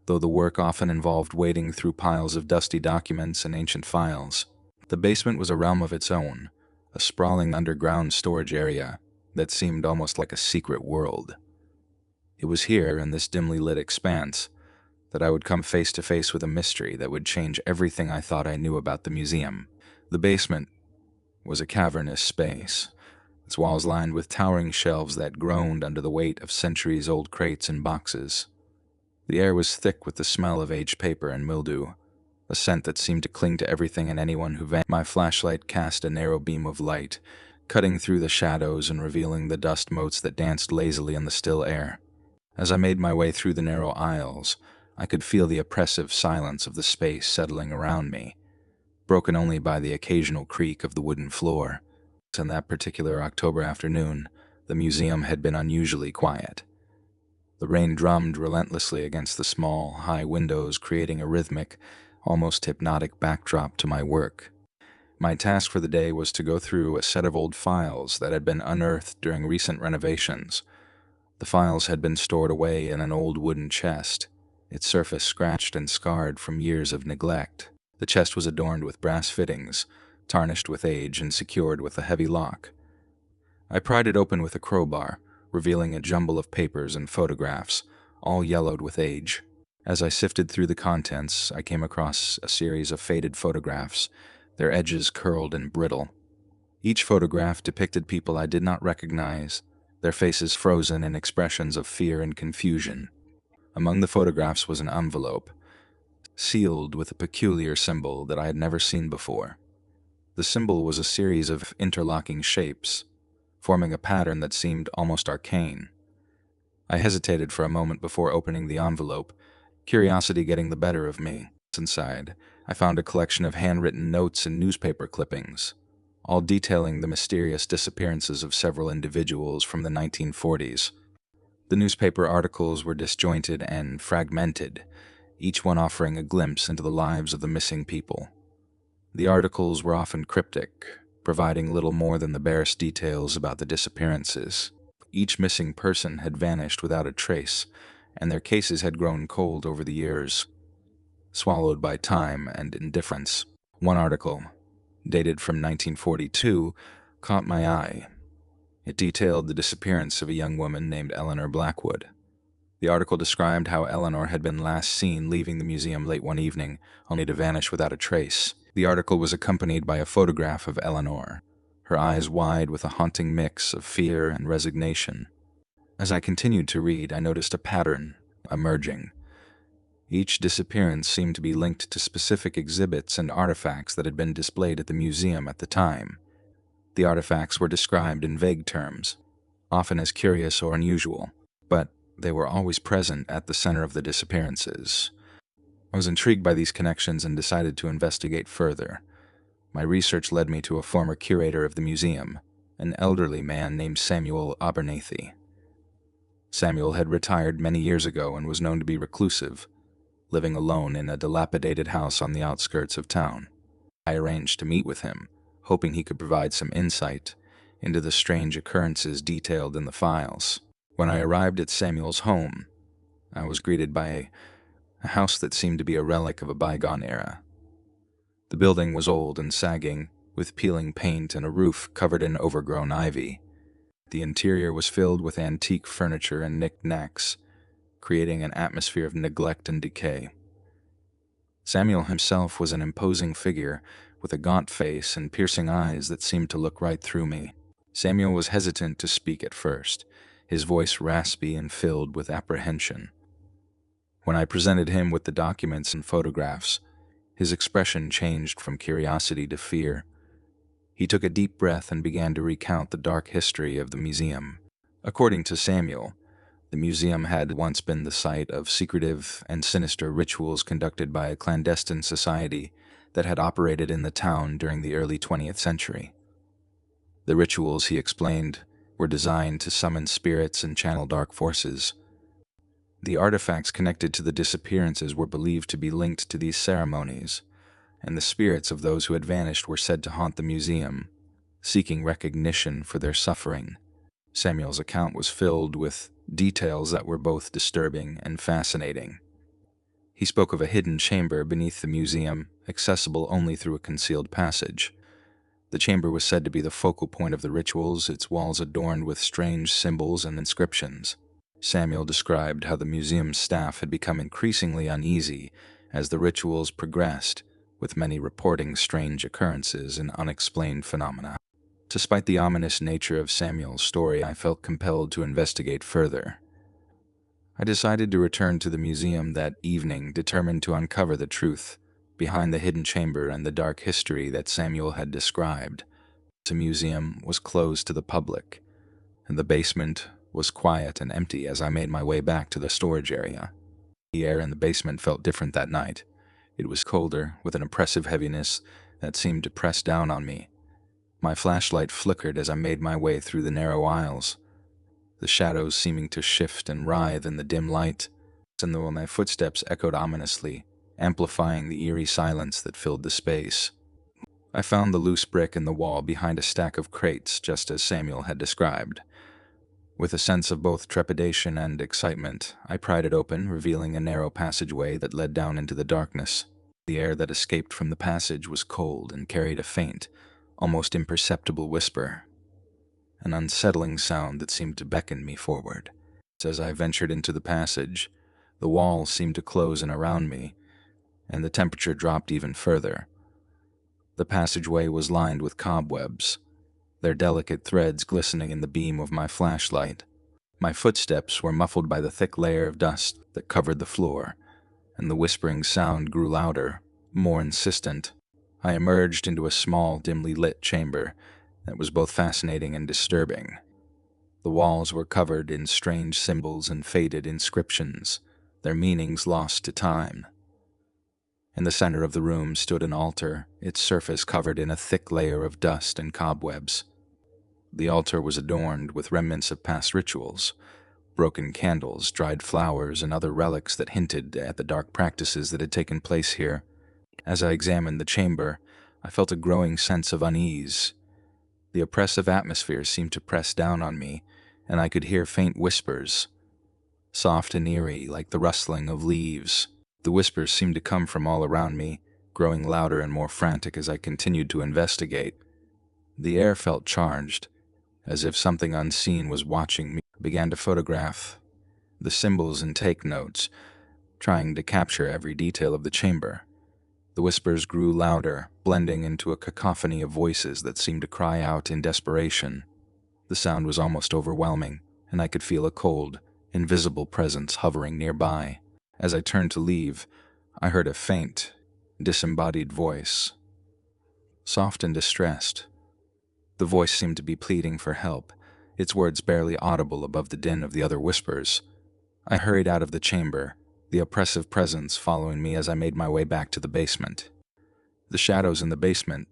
though the work often involved wading through piles of dusty documents and ancient files. The basement was a realm of its own, a sprawling underground storage area that seemed almost like a secret world. It was here, in this dimly lit expanse, that I would come face to face with a mystery that would change everything I thought I knew about the museum. The basement was a cavernous space, its walls lined with towering shelves that groaned under the weight of centuries-old crates and boxes. The air was thick with the smell of aged paper and mildew, a scent that seemed to cling to everything and anyone who vanished. My flashlight cast a narrow beam of light, cutting through the shadows and revealing the dust motes that danced lazily in the still air. As I made my way through the narrow aisles, I could feel the oppressive silence of the space settling around me, broken only by the occasional creak of the wooden floor. On that particular October afternoon, the museum had been unusually quiet. The rain drummed relentlessly against the small, high windows, creating a rhythmic, almost hypnotic backdrop to my work. My task for the day was to go through a set of old files that had been unearthed during recent renovations. The files had been stored away in an old wooden chest, its surface scratched and scarred from years of neglect. The chest was adorned with brass fittings, tarnished with age and secured with a heavy lock. I pried it open with a crowbar, revealing a jumble of papers and photographs, all yellowed with age. As I sifted through the contents, I came across a series of faded photographs, their edges curled and brittle. Each photograph depicted people I did not recognize, their faces frozen in expressions of fear and confusion. Among the photographs was an envelope, sealed with a peculiar symbol that I had never seen before. The symbol was a series of interlocking shapes, forming a pattern that seemed almost arcane. I hesitated for a moment before opening the envelope, curiosity getting the better of me. Inside, I found a collection of handwritten notes and newspaper clippings, all detailing the mysterious disappearances of several individuals from the 1940s. The newspaper articles were disjointed and fragmented, each one offering a glimpse into the lives of the missing people. The articles were often cryptic, providing little more than the barest details about the disappearances. Each missing person had vanished without a trace, and their cases had grown cold over the years, swallowed by time and indifference. One article, dated from 1942, caught my eye. It detailed the disappearance of a young woman named Eleanor Blackwood. The article described how Eleanor had been last seen leaving the museum late one evening, only to vanish without a trace. The article was accompanied by a photograph of Eleanor, her eyes wide with a haunting mix of fear and resignation. As I continued to read, I noticed a pattern emerging. Each disappearance seemed to be linked to specific exhibits and artifacts that had been displayed at the museum at the time. The artifacts were described in vague terms, often as curious or unusual, but they were always present at the center of the disappearances. I was intrigued by these connections and decided to investigate further. My research led me to a former curator of the museum, an elderly man named Samuel Abernathy. Samuel had retired many years ago and was known to be reclusive, living alone in a dilapidated house on the outskirts of town. I arranged to meet with him, hoping he could provide some insight into the strange occurrences detailed in the files. When I arrived at Samuel's home, I was greeted by a house that seemed to be a relic of a bygone era. The building was old and sagging, with peeling paint and a roof covered in overgrown ivy. The interior was filled with antique furniture and knick-knacks, creating an atmosphere of neglect and decay. Samuel himself was an imposing figure, with a gaunt face and piercing eyes that seemed to look right through me. Samuel was hesitant to speak at first, his voice raspy and filled with apprehension. When I presented him with the documents and photographs, his expression changed from curiosity to fear. He took a deep breath and began to recount the dark history of the museum. According to Samuel, the museum had once been the site of secretive and sinister rituals conducted by a clandestine society that had operated in the town during the early 20th century. The rituals, he explained, were designed to summon spirits and channel dark forces. The artifacts connected to the disappearances were believed to be linked to these ceremonies, and the spirits of those who had vanished were said to haunt the museum, seeking recognition for their suffering. Samuel's account was filled with details that were both disturbing and fascinating. He spoke of a hidden chamber beneath the museum, accessible only through a concealed passage. The chamber was said to be the focal point of the rituals, its walls adorned with strange symbols and inscriptions. Samuel described how the museum's staff had become increasingly uneasy as the rituals progressed, with many reporting strange occurrences and unexplained phenomena. Despite the ominous nature of Samuel's story, I felt compelled to investigate further. I decided to return to the museum that evening, determined to uncover the truth behind the hidden chamber and the dark history that Samuel had described. The museum was closed to the public, and the basement was quiet and empty as I made my way back to the storage area. The air in the basement felt different that night. It was colder, with an oppressive heaviness that seemed to press down on me. My flashlight flickered as I made my way through the narrow aisles, the shadows seeming to shift and writhe in the dim light, and though my footsteps echoed ominously, amplifying the eerie silence that filled the space. I found the loose brick in the wall behind a stack of crates, just as Samuel had described. With a sense of both trepidation and excitement, I pried it open, revealing a narrow passageway that led down into the darkness. The air that escaped from the passage was cold and carried a faint, almost imperceptible whisper, an unsettling sound that seemed to beckon me forward. As I ventured into the passage, the walls seemed to close in around me, and the temperature dropped even further. The passageway was lined with cobwebs, their delicate threads glistening in the beam of my flashlight. My footsteps were muffled by the thick layer of dust that covered the floor, and the whispering sound grew louder, more insistent. I emerged into a small, dimly lit chamber that was both fascinating and disturbing. The walls were covered in strange symbols and faded inscriptions, their meanings lost to time. In the center of the room stood an altar, its surface covered in a thick layer of dust and cobwebs. The altar was adorned with remnants of past rituals, broken candles, dried flowers, and other relics that hinted at the dark practices that had taken place here. As I examined the chamber, I felt a growing sense of unease. The oppressive atmosphere seemed to press down on me, and I could hear faint whispers, soft and eerie like the rustling of leaves. The whispers seemed to come from all around me, growing louder and more frantic as I continued to investigate. The air felt charged, as if something unseen was watching me. I began to photograph the symbols and take notes, trying to capture every detail of the chamber. The whispers grew louder, blending into a cacophony of voices that seemed to cry out in desperation. The sound was almost overwhelming, and I could feel a cold, invisible presence hovering nearby. As I turned to leave, I heard a faint, disembodied voice, soft and distressed. The voice seemed to be pleading for help, its words barely audible above the din of the other whispers. I hurried out of the chamber, the oppressive presence following me as I made my way back to the basement. The shadows in the basement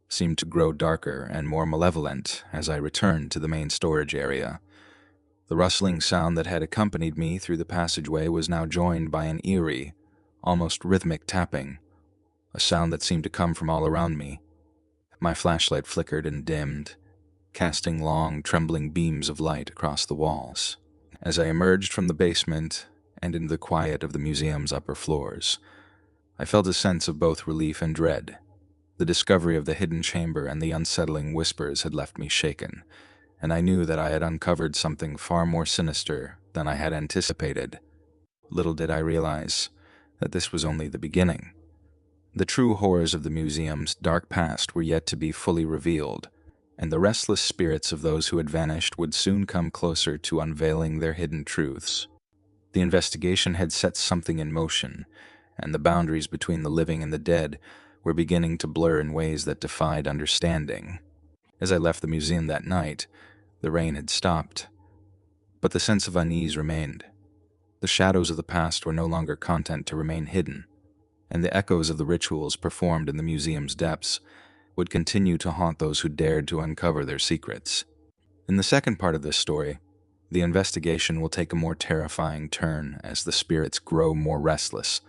seemed to grow darker and more malevolent as I returned to the main storage area. The rustling sound that had accompanied me through the passageway was now joined by an eerie, almost rhythmic tapping, a sound that seemed to come from all around me. My flashlight flickered and dimmed, casting long, trembling beams of light across the walls. As I emerged from the basement and into the quiet of the museum's upper floors, I felt a sense of both relief and dread. The discovery of the hidden chamber and the unsettling whispers had left me shaken, and I knew that I had uncovered something far more sinister than I had anticipated. Little did I realize that this was only the beginning. The true horrors of the museum's dark past were yet to be fully revealed, and the restless spirits of those who had vanished would soon come closer to unveiling their hidden truths. The investigation had set something in motion, and the boundaries between the living and the dead were beginning to blur in ways that defied understanding. As I left the museum that night, the rain had stopped, but the sense of unease remained. The shadows of the past were no longer content to remain hidden, and the echoes of the rituals performed in the museum's depths would continue to haunt those who dared to uncover their secrets. In the second part of this story, the investigation will take a more terrifying turn as the spirits grow more restless,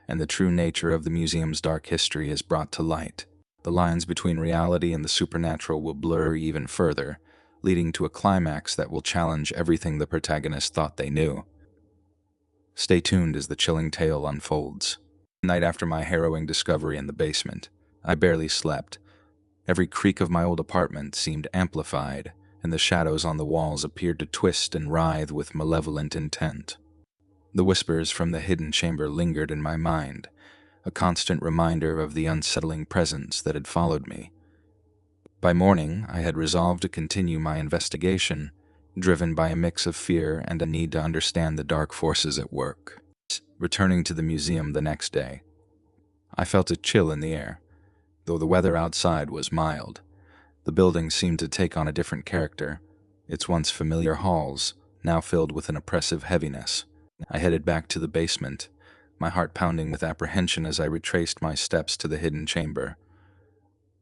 and the true nature of the museum's dark history is brought to light. The lines between reality and the supernatural will blur even further, leading to a climax that will challenge everything the protagonist thought they knew. Stay tuned as the chilling tale unfolds. The night after my harrowing discovery in the basement, I barely slept. Every creak of my old apartment seemed amplified, and the shadows on the walls appeared to twist and writhe with malevolent intent. The whispers from the hidden chamber lingered in my mind, a constant reminder of the unsettling presence that had followed me. By morning, I had resolved to continue my investigation, driven by a mix of fear and a need to understand the dark forces at work. Returning to the museum the next day, I felt a chill in the air. Though the weather outside was mild, the building seemed to take on a different character, its once familiar halls now filled with an oppressive heaviness. I headed back to the basement, my heart pounding with apprehension as I retraced my steps to the hidden chamber.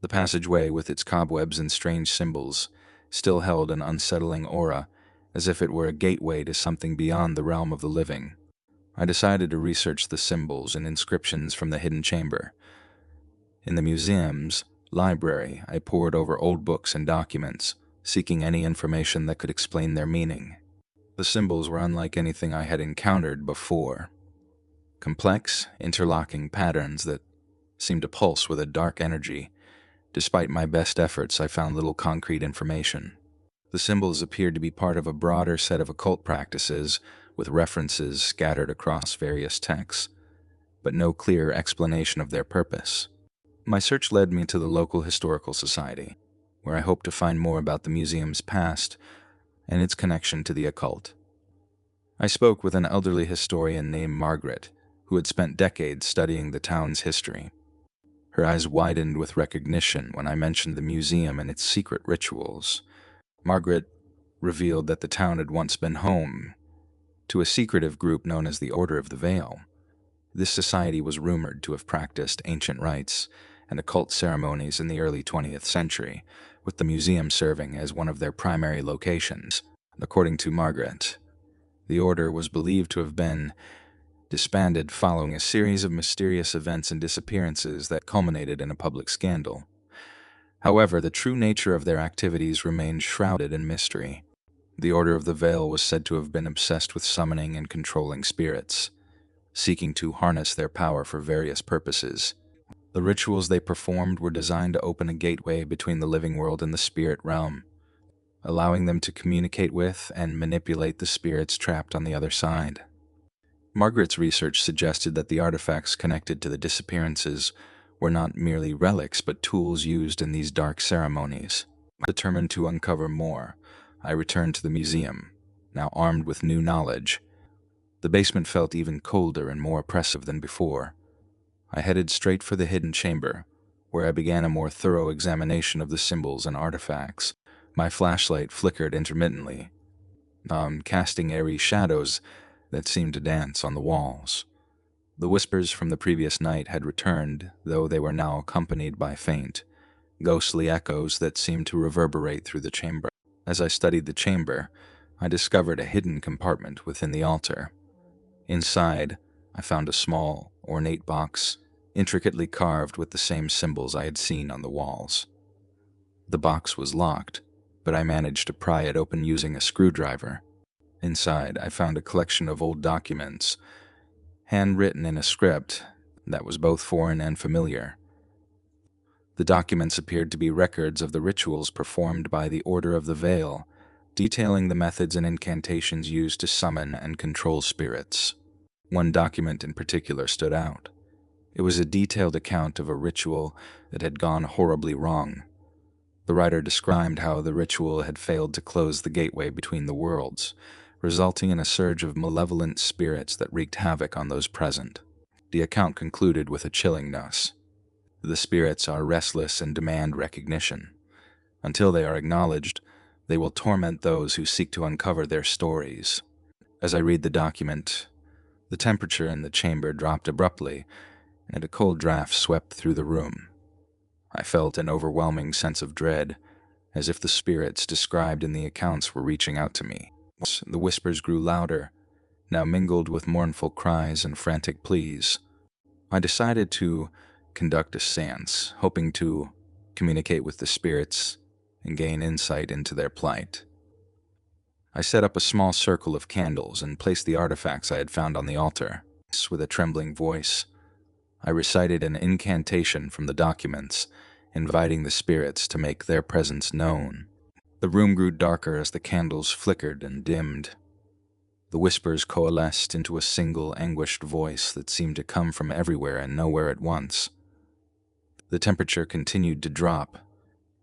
The passageway, with its cobwebs and strange symbols, still held an unsettling aura, as if it were a gateway to something beyond the realm of the living. I decided to research the symbols and inscriptions from the hidden chamber. In the museum's library, I pored over old books and documents, seeking any information that could explain their meaning. The symbols were unlike anything I had encountered before. Complex, interlocking patterns that seemed to pulse with a dark energy. Despite my best efforts, I found little concrete information. The symbols appeared to be part of a broader set of occult practices, with references scattered across various texts, but no clear explanation of their purpose. My search led me to the local historical society, where I hoped to find more about the museum's past and its connection to the occult. I spoke with an elderly historian named Margaret, who had spent decades studying the town's history. Her eyes widened with recognition when I mentioned the museum and its secret rituals. Margaret revealed that the town had once been home to a secretive group known as the Order of the Veil. This society was rumored to have practiced ancient rites and occult ceremonies in the early 20th century, with the museum serving as one of their primary locations. According to Margaret, the order was believed to have been disbanded following a series of mysterious events and disappearances that culminated in a public scandal. However, the true nature of their activities remained shrouded in mystery. The Order of the Veil was said to have been obsessed with summoning and controlling spirits, seeking to harness their power for various purposes. The rituals they performed were designed to open a gateway between the living world and the spirit realm, allowing them to communicate with and manipulate the spirits trapped on the other side. Margaret's research suggested that the artifacts connected to the disappearances were not merely relics but tools used in these dark ceremonies. Determined to uncover more, I returned to the museum, now armed with new knowledge. The basement felt even colder and more oppressive than before. I headed straight for the hidden chamber, where I began a more thorough examination of the symbols and artifacts. My flashlight flickered intermittently, casting airy shadows that seemed to dance on the walls. The whispers from the previous night had returned, though they were now accompanied by faint, ghostly echoes that seemed to reverberate through the chamber. As I studied the chamber, I discovered a hidden compartment within the altar. Inside, I found a small, ornate box, intricately carved with the same symbols I had seen on the walls. The box was locked, but I managed to pry it open using a screwdriver. Inside, I found a collection of old documents, handwritten in a script that was both foreign and familiar. The documents appeared to be records of the rituals performed by the Order of the Veil, detailing the methods and incantations used to summon and control spirits. One document in particular stood out. It was a detailed account of a ritual that had gone horribly wrong. The writer described how the ritual had failed to close the gateway between the worlds, resulting in a surge of malevolent spirits that wreaked havoc on those present. The account concluded with a chilling note. The spirits are restless and demand recognition. Until they are acknowledged, they will torment those who seek to uncover their stories. As I read the document, the temperature in the chamber dropped abruptly, and a cold draft swept through the room. I felt an overwhelming sense of dread, as if the spirits described in the accounts were reaching out to me. The whispers grew louder, now mingled with mournful cries and frantic pleas. I decided to conduct a séance, hoping to communicate with the spirits and gain insight into their plight. I set up a small circle of candles and placed the artifacts I had found on the altar. With a trembling voice, I recited an incantation from the documents, inviting the spirits to make their presence known. The room grew darker as the candles flickered and dimmed. The whispers coalesced into a single anguished voice that seemed to come from everywhere and nowhere at once. The temperature continued to drop,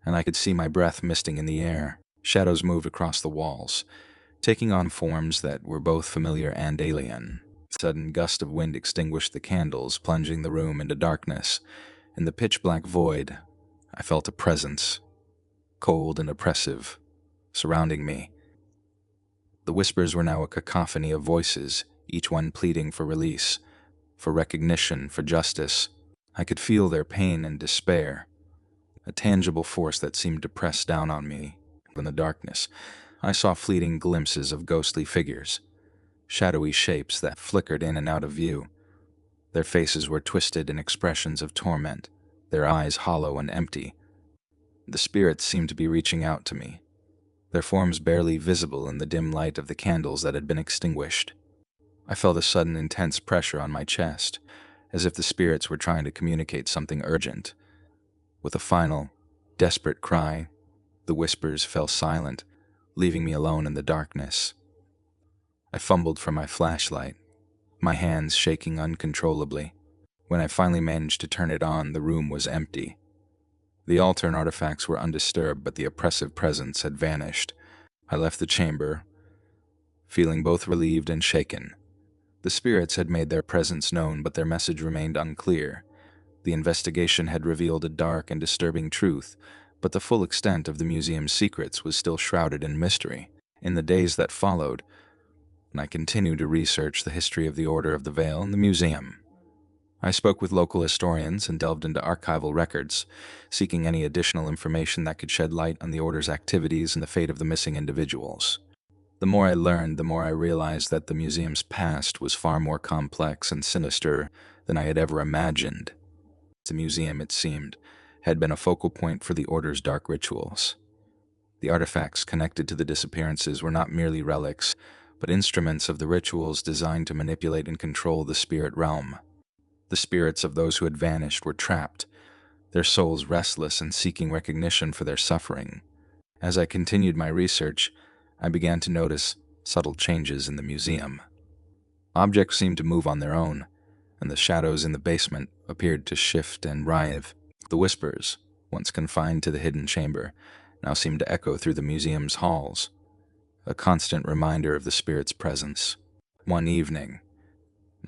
and I could see my breath misting in the air. Shadows moved across the walls, taking on forms that were both familiar and alien. A sudden gust of wind extinguished the candles, plunging the room into darkness. In the pitch-black void, I felt a presence, cold and oppressive, surrounding me. The whispers were now a cacophony of voices, each one pleading for release, for recognition, for justice. I could feel their pain and despair, a tangible force that seemed to press down on me. In the darkness, I saw fleeting glimpses of ghostly figures, shadowy shapes that flickered in and out of view. Their faces were twisted in expressions of torment, their eyes hollow and empty. The spirits seemed to be reaching out to me, their forms barely visible in the dim light of the candles that had been extinguished. I felt a sudden intense pressure on my chest, as if the spirits were trying to communicate something urgent. With a final, desperate cry, the whispers fell silent, leaving me alone in the darkness. I fumbled for my flashlight, my hands shaking uncontrollably. When I finally managed to turn it on, the room was empty. The altar and artifacts were undisturbed, but the oppressive presence had vanished. I left the chamber, feeling both relieved and shaken. The spirits had made their presence known, but their message remained unclear. The investigation had revealed a dark and disturbing truth, but the full extent of the museum's secrets was still shrouded in mystery. In the days that followed, I continued to research the history of the Order of the Veil and the museum. I spoke with local historians and delved into archival records, seeking any additional information that could shed light on the Order's activities and the fate of the missing individuals. The more I learned, the more I realized that the museum's past was far more complex and sinister than I had ever imagined. The museum, it seemed, had been a focal point for the Order's dark rituals. The artifacts connected to the disappearances were not merely relics, but instruments of the rituals designed to manipulate and control the spirit realm. The spirits of those who had vanished were trapped, their souls restless and seeking recognition for their suffering. As I continued my research, I began to notice subtle changes in the museum. Objects seemed to move on their own, and the shadows in the basement appeared to shift and writhe. The whispers, once confined to the hidden chamber, now seemed to echo through the museum's halls, a constant reminder of the spirit's presence. One evening,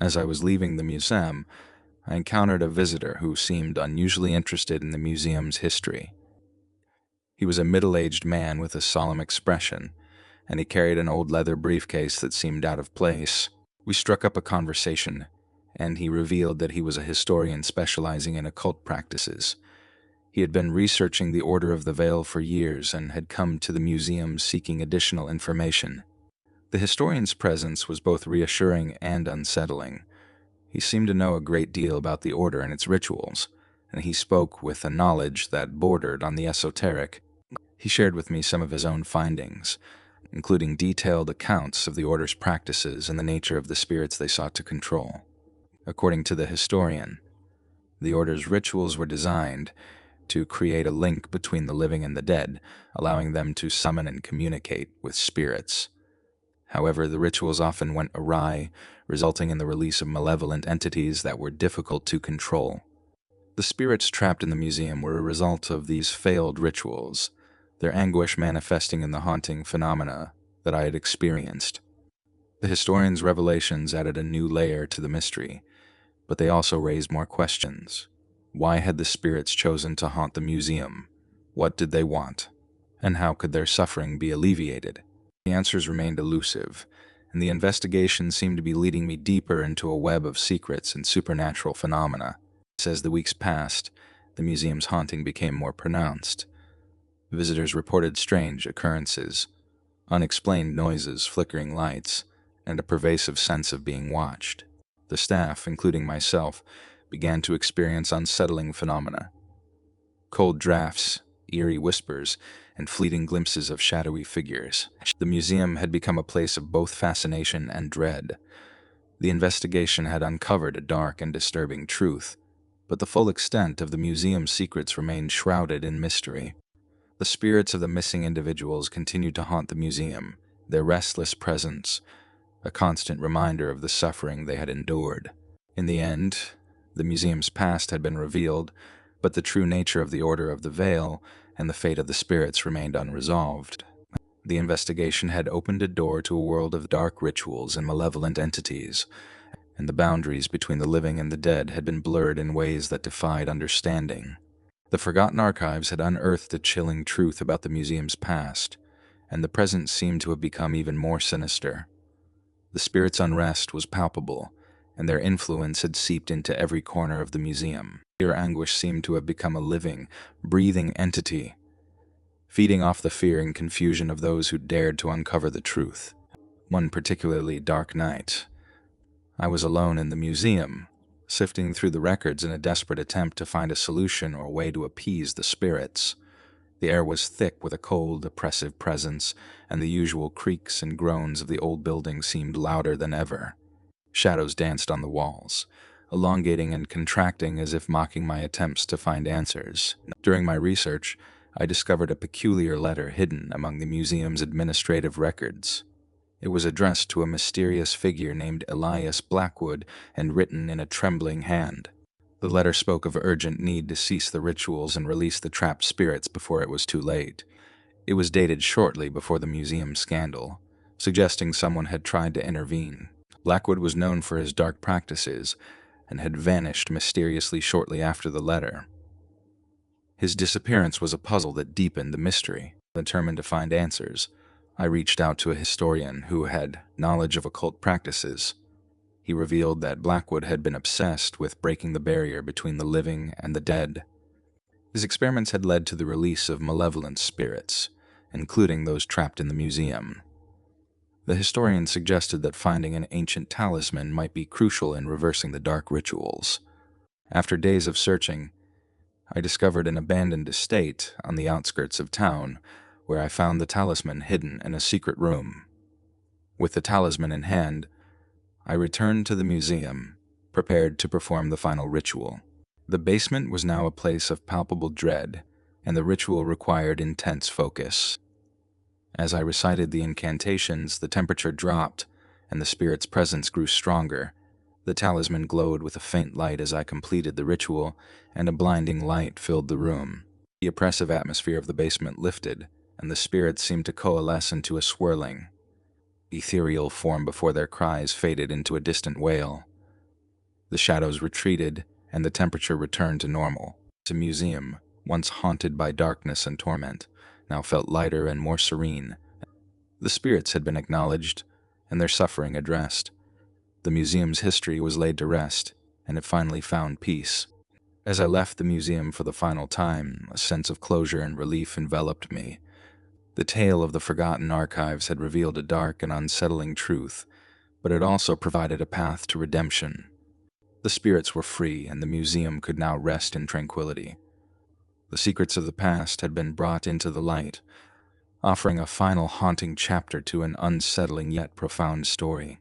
as I was leaving the museum, I encountered a visitor who seemed unusually interested in the museum's history. He was a middle-aged man with a solemn expression, and he carried an old leather briefcase that seemed out of place. We struck up a conversation, and he revealed that he was a historian specializing in occult practices. He had been researching the Order of the Veil for years and had come to the museum seeking additional information. The historian's presence was both reassuring and unsettling. He seemed to know a great deal about the Order and its rituals, and he spoke with a knowledge that bordered on the esoteric. He shared with me some of his own findings, including detailed accounts of the Order's practices and the nature of the spirits they sought to control. According to the historian, the Order's rituals were designed to create a link between the living and the dead, allowing them to summon and communicate with spirits. However, the rituals often went awry, resulting in the release of malevolent entities that were difficult to control. The spirits trapped in the museum were a result of these failed rituals, their anguish manifesting in the haunting phenomena that I had experienced. The historian's revelations added a new layer to the mystery, but they also raised more questions. Why had the spirits chosen to haunt the museum? What did they want? And how could their suffering be alleviated? The answers remained elusive, and the investigation seemed to be leading me deeper into a web of secrets and supernatural phenomena. As the weeks passed, the museum's haunting became more pronounced. Visitors reported strange occurrences, unexplained noises, flickering lights, and a pervasive sense of being watched. The staff, including myself, began to experience unsettling phenomena. Cold drafts, eerie whispers, and fleeting glimpses of shadowy figures. The museum had become a place of both fascination and dread. The investigation had uncovered a dark and disturbing truth, but the full extent of the museum's secrets remained shrouded in mystery. The spirits of the missing individuals continued to haunt the museum, their restless presence a constant reminder of the suffering they had endured. In the end, the museum's past had been revealed, but the true nature of the Order of the Veil and the fate of the spirits remained unresolved. The investigation had opened a door to a world of dark rituals and malevolent entities, and the boundaries between the living and the dead had been blurred in ways that defied understanding. The forgotten archives had unearthed a chilling truth about the museum's past, and the present seemed to have become even more sinister. The spirits' unrest was palpable, and their influence had seeped into every corner of the museum. Their anguish seemed to have become a living, breathing entity, feeding off the fear and confusion of those who dared to uncover the truth. One particularly dark night, I was alone in the museum, sifting through the records in a desperate attempt to find a solution or way to appease the spirits. The air was thick with a cold, oppressive presence, and the usual creaks and groans of the old building seemed louder than ever. Shadows danced on the walls, elongating and contracting as if mocking my attempts to find answers. During my research, I discovered a peculiar letter hidden among the museum's administrative records. It was addressed to a mysterious figure named Elias Blackwood and written in a trembling hand. The letter spoke of urgent need to cease the rituals and release the trapped spirits before it was too late. It was dated shortly before the museum scandal, suggesting someone had tried to intervene. Blackwood was known for his dark practices and had vanished mysteriously shortly after the letter. His disappearance was a puzzle that deepened the mystery. Determined to find answers, I reached out to a historian who had knowledge of occult practices. He revealed that Blackwood had been obsessed with breaking the barrier between the living and the dead. His experiments had led to the release of malevolent spirits, including those trapped in the museum. The historian suggested that finding an ancient talisman might be crucial in reversing the dark rituals. After days of searching, I discovered an abandoned estate on the outskirts of town, where I found the talisman hidden in a secret room. With the talisman in hand, I returned to the museum, prepared to perform the final ritual. The basement was now a place of palpable dread, and the ritual required intense focus. As I recited the incantations, the temperature dropped, and the spirit's presence grew stronger. The talisman glowed with a faint light as I completed the ritual, and a blinding light filled the room. The oppressive atmosphere of the basement lifted, and the spirits seemed to coalesce into a swirling, ethereal form before their cries faded into a distant wail. The shadows retreated, and the temperature returned to normal. The museum, once haunted by darkness and torment, now felt lighter and more serene. The spirits had been acknowledged, and their suffering addressed. The museum's history was laid to rest, and it finally found peace. As I left the museum for the final time, a sense of closure and relief enveloped me. The tale of the forgotten archives had revealed a dark and unsettling truth, but it also provided a path to redemption. The spirits were free, and the museum could now rest in tranquility. The secrets of the past had been brought into the light, offering a final haunting chapter to an unsettling yet profound story.